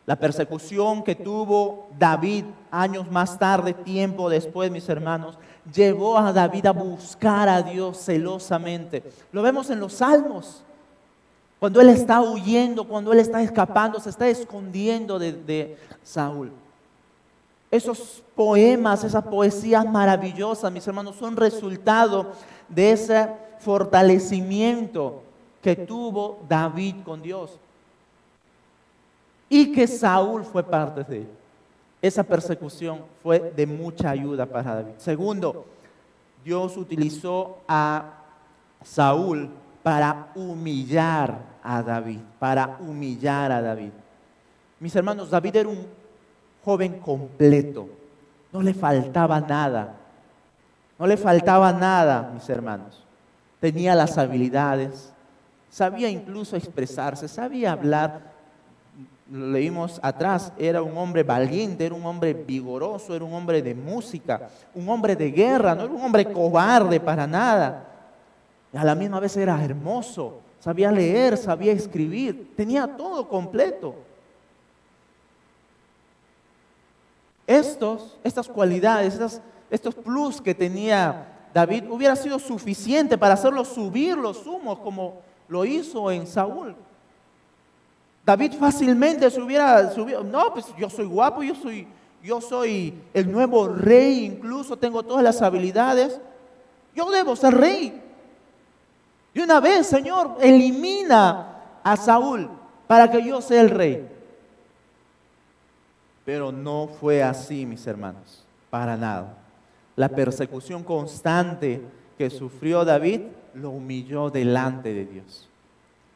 La persecución que tuvo David años más tarde, tiempo después, mis hermanos, llevó a David a buscar a Dios celosamente. Lo vemos en los Salmos. Cuando él está huyendo, cuando él está escapando, se está escondiendo de Saúl. Esos poemas, esas poesías maravillosas, mis hermanos, son resultado de ese fortalecimiento que tuvo David con Dios. Y que Saúl fue parte de él. Esa persecución fue de mucha ayuda para David. Segundo, Dios utilizó a Saúl para humillar a David. Para humillar a David. Mis hermanos, David era un joven completo. No le faltaba nada. No le faltaba nada, mis hermanos. Tenía las habilidades. Sabía incluso expresarse. Sabía hablar. Lo leímos atrás, era un hombre valiente, era un hombre vigoroso, era un hombre de música, un hombre de guerra, no era un hombre cobarde para nada. Y a la misma vez era hermoso, sabía leer, sabía escribir, tenía todo completo. Estas cualidades, estos plus que tenía David, hubiera sido suficiente para hacerlo subir los humos como lo hizo en Saúl. David fácilmente se hubiera subido. No, pues yo soy guapo, yo soy el nuevo rey, incluso tengo todas las habilidades. Yo debo ser rey. Y una vez, Señor, elimina a Saúl para que yo sea el rey. Pero no fue así, mis hermanos, para nada. La persecución constante que sufrió David lo humilló delante de Dios.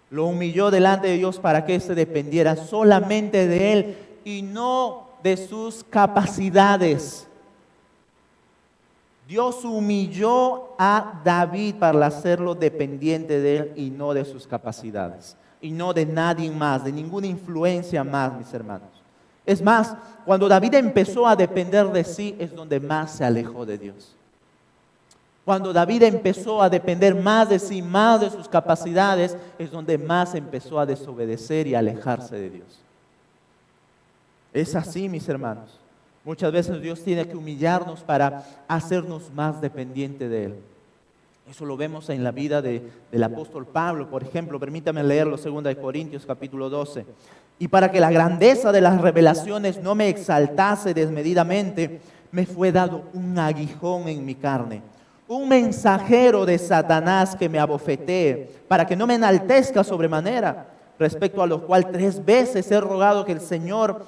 Lo humilló delante de Dios para que se dependiera solamente de él y no de sus capacidades. Dios humilló a David para hacerlo dependiente de él y no de sus capacidades. Y no de nadie más, de ninguna influencia más, mis hermanos. Es más, cuando David empezó a depender de sí, es donde más se alejó de Dios. Cuando David empezó a depender más de sí, más de sus capacidades, es donde más empezó a desobedecer y a alejarse de Dios. Es así, mis hermanos. Muchas veces Dios tiene que humillarnos para hacernos más dependientes de Él. Eso lo vemos en la vida del apóstol Pablo, por ejemplo. Permítame leerlo, 2 Corintios capítulo 12. Y para que la grandeza de las revelaciones no me exaltase desmedidamente, me fue dado un aguijón en mi carne, un mensajero de Satanás que me abofetee, para que no me enaltezca sobremanera, respecto a lo cual 3 veces he rogado que el Señor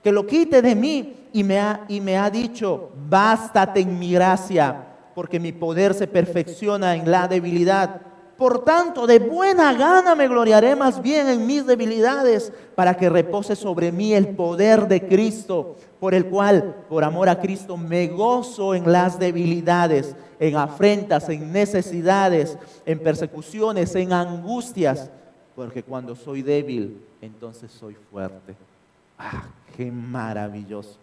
que lo quite de mí, y me ha dicho: bástate en mi gracia, porque mi poder se perfecciona en la debilidad. Por tanto, de buena gana me gloriaré más bien en mis debilidades, para que repose sobre mí el poder de Cristo, por el cual, por amor a Cristo, me gozo en las debilidades, en afrentas, en necesidades, en persecuciones, en angustias, porque cuando soy débil, entonces soy fuerte. ¡Ah, qué maravilloso!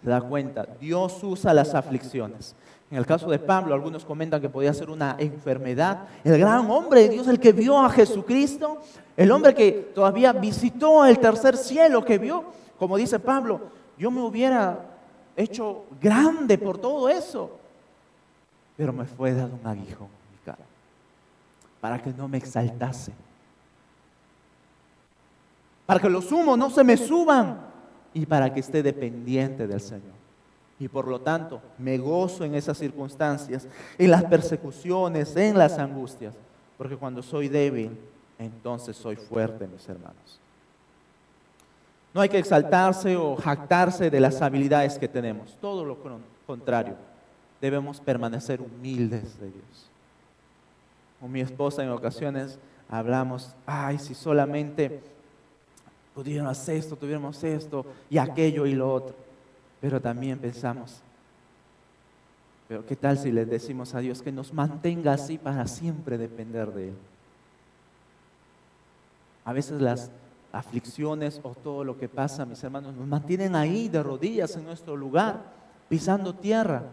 ¿Se da cuenta? Dios usa las aflicciones. En el caso de Pablo, algunos comentan que podía ser una enfermedad. El gran hombre de Dios, el que vio a Jesucristo, el hombre que todavía visitó el tercer cielo, que vio, como dice Pablo, yo me hubiera hecho grande por todo eso, pero me fue dado un aguijón en mi cara, para que no me exaltase, para que los humos no se me suban y para que esté dependiente del Señor. Y por lo tanto, me gozo en esas circunstancias, en las persecuciones, en las angustias, porque cuando soy débil, entonces soy fuerte, mis hermanos. No hay que exaltarse o jactarse de las habilidades que tenemos, todo lo contrario, debemos permanecer humildes de Dios. Con mi esposa en ocasiones hablamos: ay, si solamente pudiéramos esto, tuviéramos esto y aquello y lo otro. Pero también pensamos, pero ¿qué tal si le decimos a Dios que nos mantenga así para siempre depender de Él? A veces las aflicciones o todo lo que pasa, mis hermanos, nos mantienen ahí de rodillas en nuestro lugar, pisando tierra.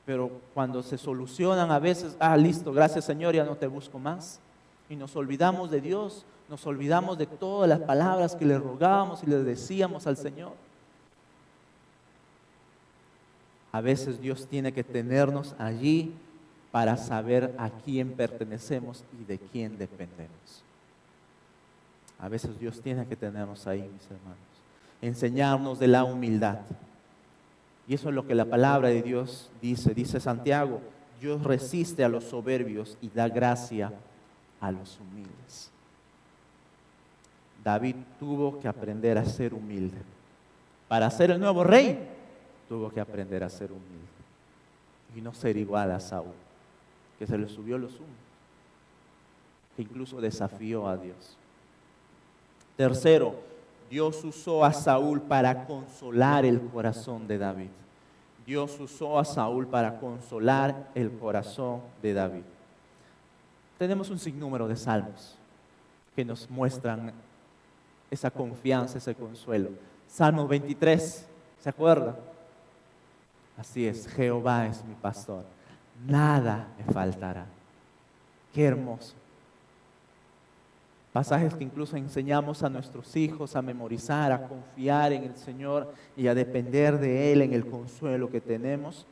Pero cuando se solucionan a veces, listo, gracias Señor, ya no te busco más. Y nos olvidamos de Dios, nos olvidamos de todas las palabras que le rogábamos y le decíamos al Señor. A veces Dios tiene que tenernos allí para saber a quién pertenecemos y de quién dependemos. A veces Dios tiene que tenernos ahí, mis hermanos. Enseñarnos de la humildad. Y eso es lo que la palabra de Dios dice. Dice Santiago: Dios resiste a los soberbios y da gracia a los humildes. David tuvo que aprender a ser humilde. Para ser el nuevo rey, tuvo que aprender a ser humilde. Y no ser igual a Saúl, que se le subió los humos, que incluso desafió a Dios. Tercero, Dios usó a Saúl para consolar el corazón de David. Dios usó a Saúl para consolar el corazón de David. Tenemos un sinnúmero de salmos que nos muestran esa confianza, ese consuelo. Salmo 23, ¿se acuerda? Así es: Jehová es mi pastor, nada me faltará. Qué hermoso. Pasajes que incluso enseñamos a nuestros hijos a memorizar, a confiar en el Señor y a depender de Él en el consuelo que tenemos.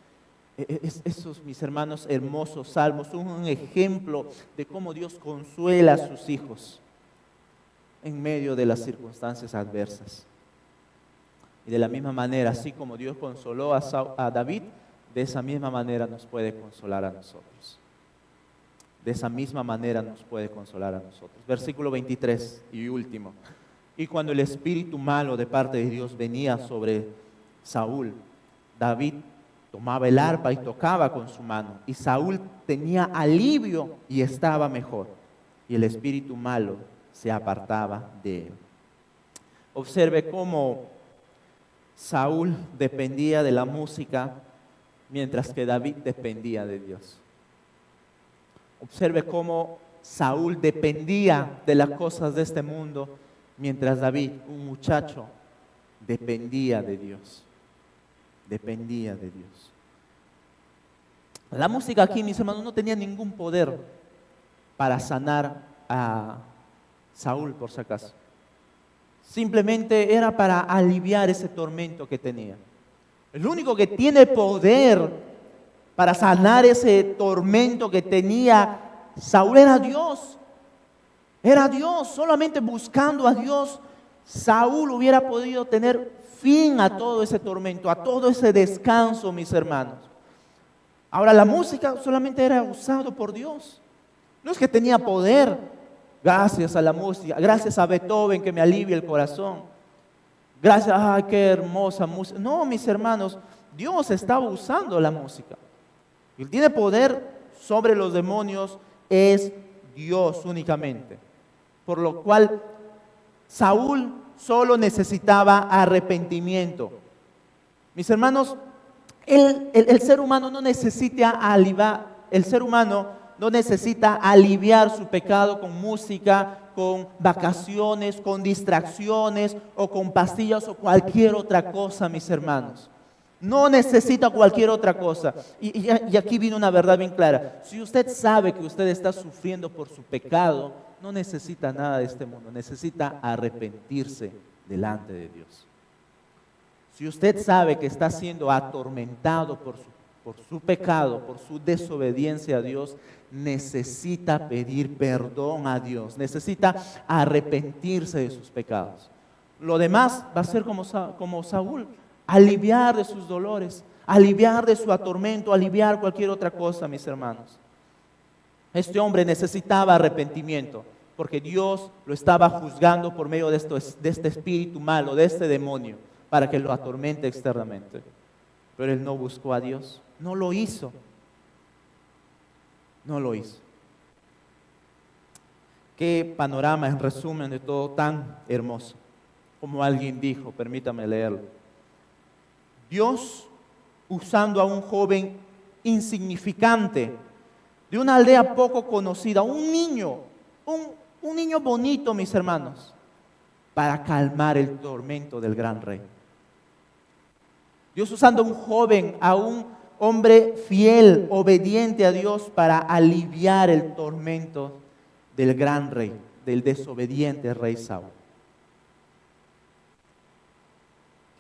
Esos, mis hermanos, hermosos salmos son un ejemplo de cómo Dios consuela a sus hijos en medio de las circunstancias adversas. Y de la misma manera, así como Dios consoló a David, de esa misma manera nos puede consolar a nosotros. De esa misma manera nos puede consolar a nosotros. Versículo 23 y último. Y cuando el espíritu malo de parte de Dios venía sobre Saúl, David tomaba el arpa y tocaba con su mano. Y Saúl tenía alivio y estaba mejor. Y el espíritu malo se apartaba de él. Observe cómo Saúl dependía de la música, mientras que David dependía de Dios. Observe cómo Saúl dependía de las cosas de este mundo, mientras David, un muchacho, dependía de Dios. Dependía de Dios. La música aquí, mis hermanos, no tenía ningún poder para sanar a Saúl, por si acaso. Simplemente era para aliviar ese tormento que tenía. El único que tiene poder para sanar ese tormento que tenía Saúl era Dios. Era Dios. Solamente buscando a Dios, Saúl hubiera podido tener fin a todo ese tormento, a todo ese descanso, mis hermanos. Ahora, la música solamente era usado por Dios. No es que tenía poder. Gracias a la música, gracias a Beethoven que me alivia el corazón. Gracias, ay, qué hermosa música. No, mis hermanos, Dios estaba usando la música. Él tiene poder sobre los demonios, es Dios únicamente. Por lo cual, Saúl solo necesitaba arrepentimiento. Mis hermanos, el ser humano no necesita aliviar, no necesita aliviar su pecado con música, con vacaciones, con distracciones o con pastillas o cualquier otra cosa, mis hermanos. No necesita cualquier otra cosa. Y aquí viene una verdad bien clara. Si usted sabe que usted está sufriendo por su pecado, no necesita nada de este mundo. Necesita arrepentirse delante de Dios. Si usted sabe que está siendo atormentado por su pecado, por su desobediencia a Dios, necesita pedir perdón a Dios, necesita arrepentirse de sus pecados. Lo demás va a ser como Saúl, aliviar de sus dolores, aliviar de su atormento, aliviar cualquier otra cosa, mis hermanos. Este hombre necesitaba arrepentimiento, porque Dios lo estaba juzgando por medio de este espíritu malo, de este demonio, para que lo atormente externamente. Pero él no buscó a Dios, no lo hizo. No lo hizo. Qué panorama en resumen de todo tan hermoso. Como alguien dijo, permítame leerlo. Dios usando a un joven insignificante de una aldea poco conocida, un niño bonito, mis hermanos, para calmar el tormento del gran rey. Dios usando a un joven, a un hombre fiel, obediente a Dios para aliviar el tormento del gran rey, del desobediente rey Saúl.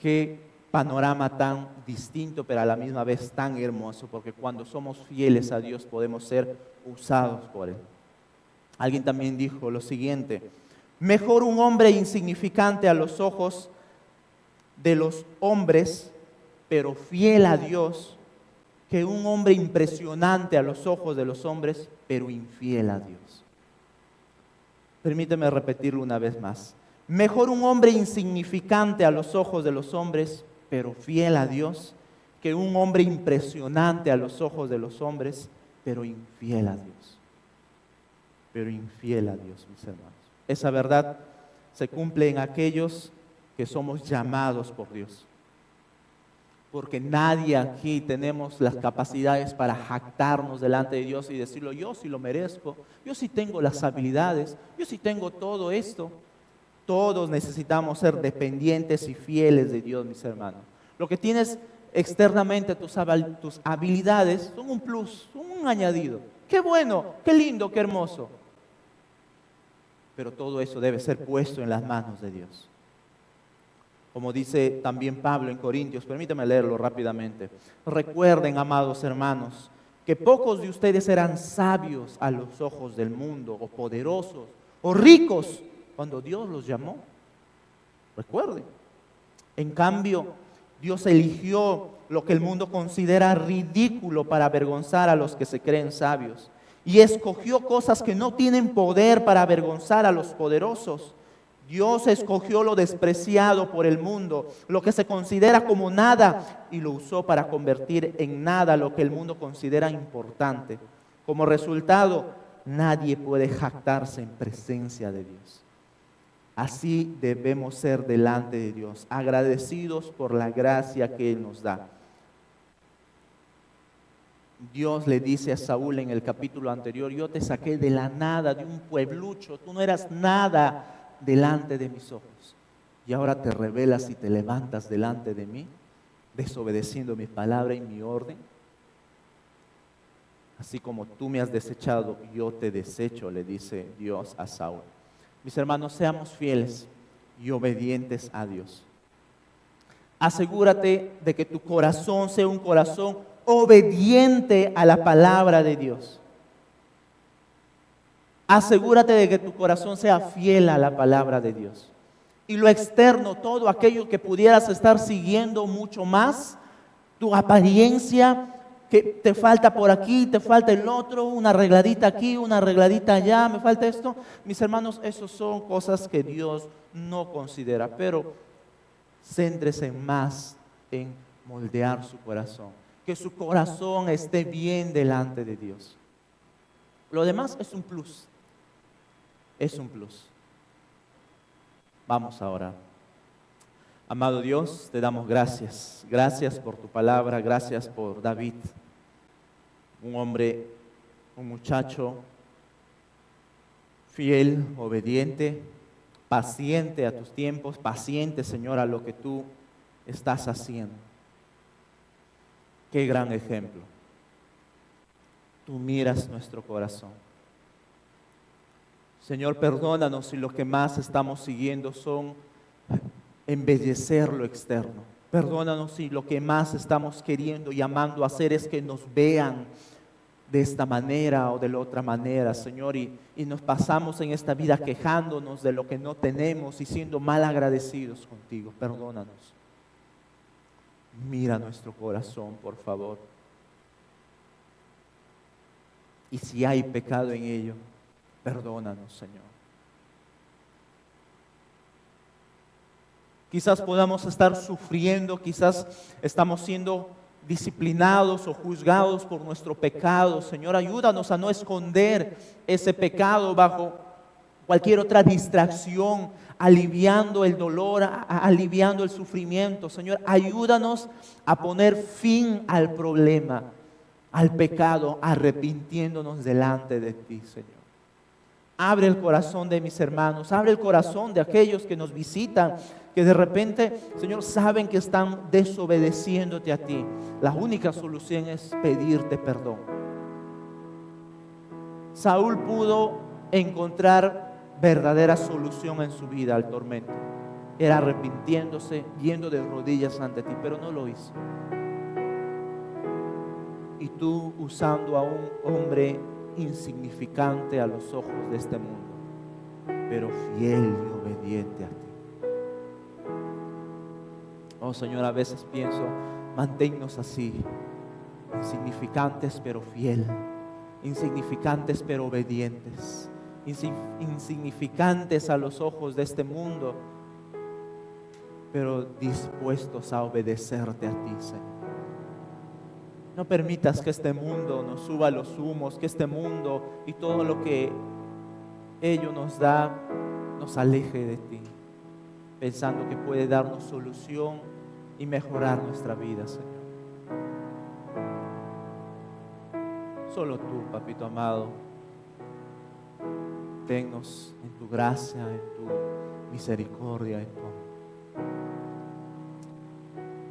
Qué panorama tan distinto, pero a la misma vez tan hermoso, porque cuando somos fieles a Dios podemos ser usados por Él. Alguien también dijo lo siguiente: mejor un hombre insignificante a los ojos de los hombres, pero fiel a Dios, que un hombre impresionante a los ojos de los hombres, pero infiel a Dios. Permíteme repetirlo una vez más. Mejor un hombre insignificante a los ojos de los hombres, pero fiel a Dios, que un hombre impresionante a los ojos de los hombres, pero infiel a Dios. Pero infiel a Dios, mis hermanos. Esa verdad se cumple en aquellos que somos llamados por Dios. Porque nadie aquí tenemos las capacidades para jactarnos delante de Dios y decirlo: yo sí lo merezco, yo sí tengo las habilidades, yo sí tengo todo esto. Todos necesitamos ser dependientes y fieles de Dios, mis hermanos. Lo que tienes externamente, tus habilidades, son un plus, son un añadido. Qué bueno, qué lindo, qué hermoso. Pero todo eso debe ser puesto en las manos de Dios. Como dice también Pablo en Corintios, permítame leerlo rápidamente. Recuerden, amados hermanos, que pocos de ustedes eran sabios a los ojos del mundo, o poderosos, o ricos, cuando Dios los llamó. Recuerden. En cambio, Dios eligió lo que el mundo considera ridículo para avergonzar a los que se creen sabios. Y escogió cosas que no tienen poder para avergonzar a los poderosos. Dios escogió lo despreciado por el mundo, lo que se considera como nada, y lo usó para convertir en nada lo que el mundo considera importante. Como resultado, nadie puede jactarse en presencia de Dios. Así debemos ser delante de Dios, agradecidos por la gracia que Él nos da. Dios le dice a Saúl en el capítulo anterior: yo te saqué de la nada, de un pueblucho, tú no eras nada delante de mis ojos, y ahora te rebelas y te levantas delante de mí, desobedeciendo mi palabra y mi orden. Así como tú me has desechado, yo te desecho, le dice Dios a Saúl. Mis hermanos, seamos fieles y obedientes a Dios. Asegúrate de que tu corazón sea un corazón obediente a la palabra de Dios. Asegúrate de que tu corazón sea fiel a la palabra de Dios. Y lo externo, todo aquello que pudieras estar siguiendo mucho más, tu apariencia, que te falta por aquí, te falta el otro, una arregladita aquí, una arregladita allá, me falta esto. Mis hermanos, eso son cosas que Dios no considera, pero céntrese más en moldear su corazón, que su corazón esté bien delante de Dios. Lo demás es un plus, es un plus. Vamos ahora. Amado Dios, te damos gracias. Gracias por tu palabra, gracias por David, un hombre, un muchacho fiel, obediente, paciente a tus tiempos, paciente, Señor, a lo que tú estás haciendo. Qué gran ejemplo. Tú miras nuestro corazón. Señor, perdónanos si lo que más estamos siguiendo son embellecer lo externo. Perdónanos si lo que más estamos queriendo y amando hacer es que nos vean de esta manera o de la otra manera, Señor, y nos pasamos en esta vida quejándonos de lo que no tenemos y siendo mal agradecidos contigo. Perdónanos. Mira nuestro corazón, por favor. Y si hay pecado en ello, perdónanos, Señor. Quizás podamos estar sufriendo, quizás estamos siendo disciplinados o juzgados por nuestro pecado. Señor, ayúdanos a no esconder ese pecado bajo cualquier otra distracción, aliviando el dolor, aliviando el sufrimiento. Señor, ayúdanos a poner fin al problema, al pecado, arrepintiéndonos delante de ti, Señor. Abre el corazón de mis hermanos, abre el corazón de aquellos que nos visitan, que de repente, Señor, saben que están desobedeciéndote a ti. La única solución es pedirte perdón. Saúl pudo encontrar verdadera solución en su vida al tormento. Era arrepintiéndose, yendo de rodillas ante ti, pero no lo hizo. Y tú usando a un hombre insignificante a los ojos de este mundo, pero fiel y obediente a ti. Oh Señor, a veces pienso, manténnos así, insignificantes pero fiel, insignificantes pero obedientes, insignificantes a los ojos de este mundo, pero dispuestos a obedecerte a ti, Señor. No permitas que este mundo nos suba los humos, que este mundo y todo lo que ello nos da nos aleje de ti, pensando que puede darnos solución y mejorar nuestra vida, Señor. Solo tú, Papito amado, tennos en tu gracia, en tu misericordia, en tu amor.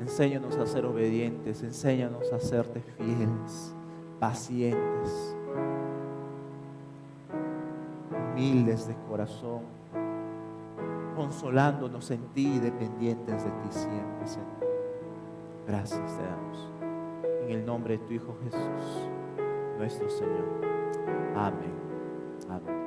Enséñanos a ser obedientes, enséñanos a serte fieles, pacientes, humildes de corazón, consolándonos en ti y dependientes de ti siempre, Señor. Gracias te damos. En el nombre de tu Hijo Jesús, nuestro Señor. Amén. Amén.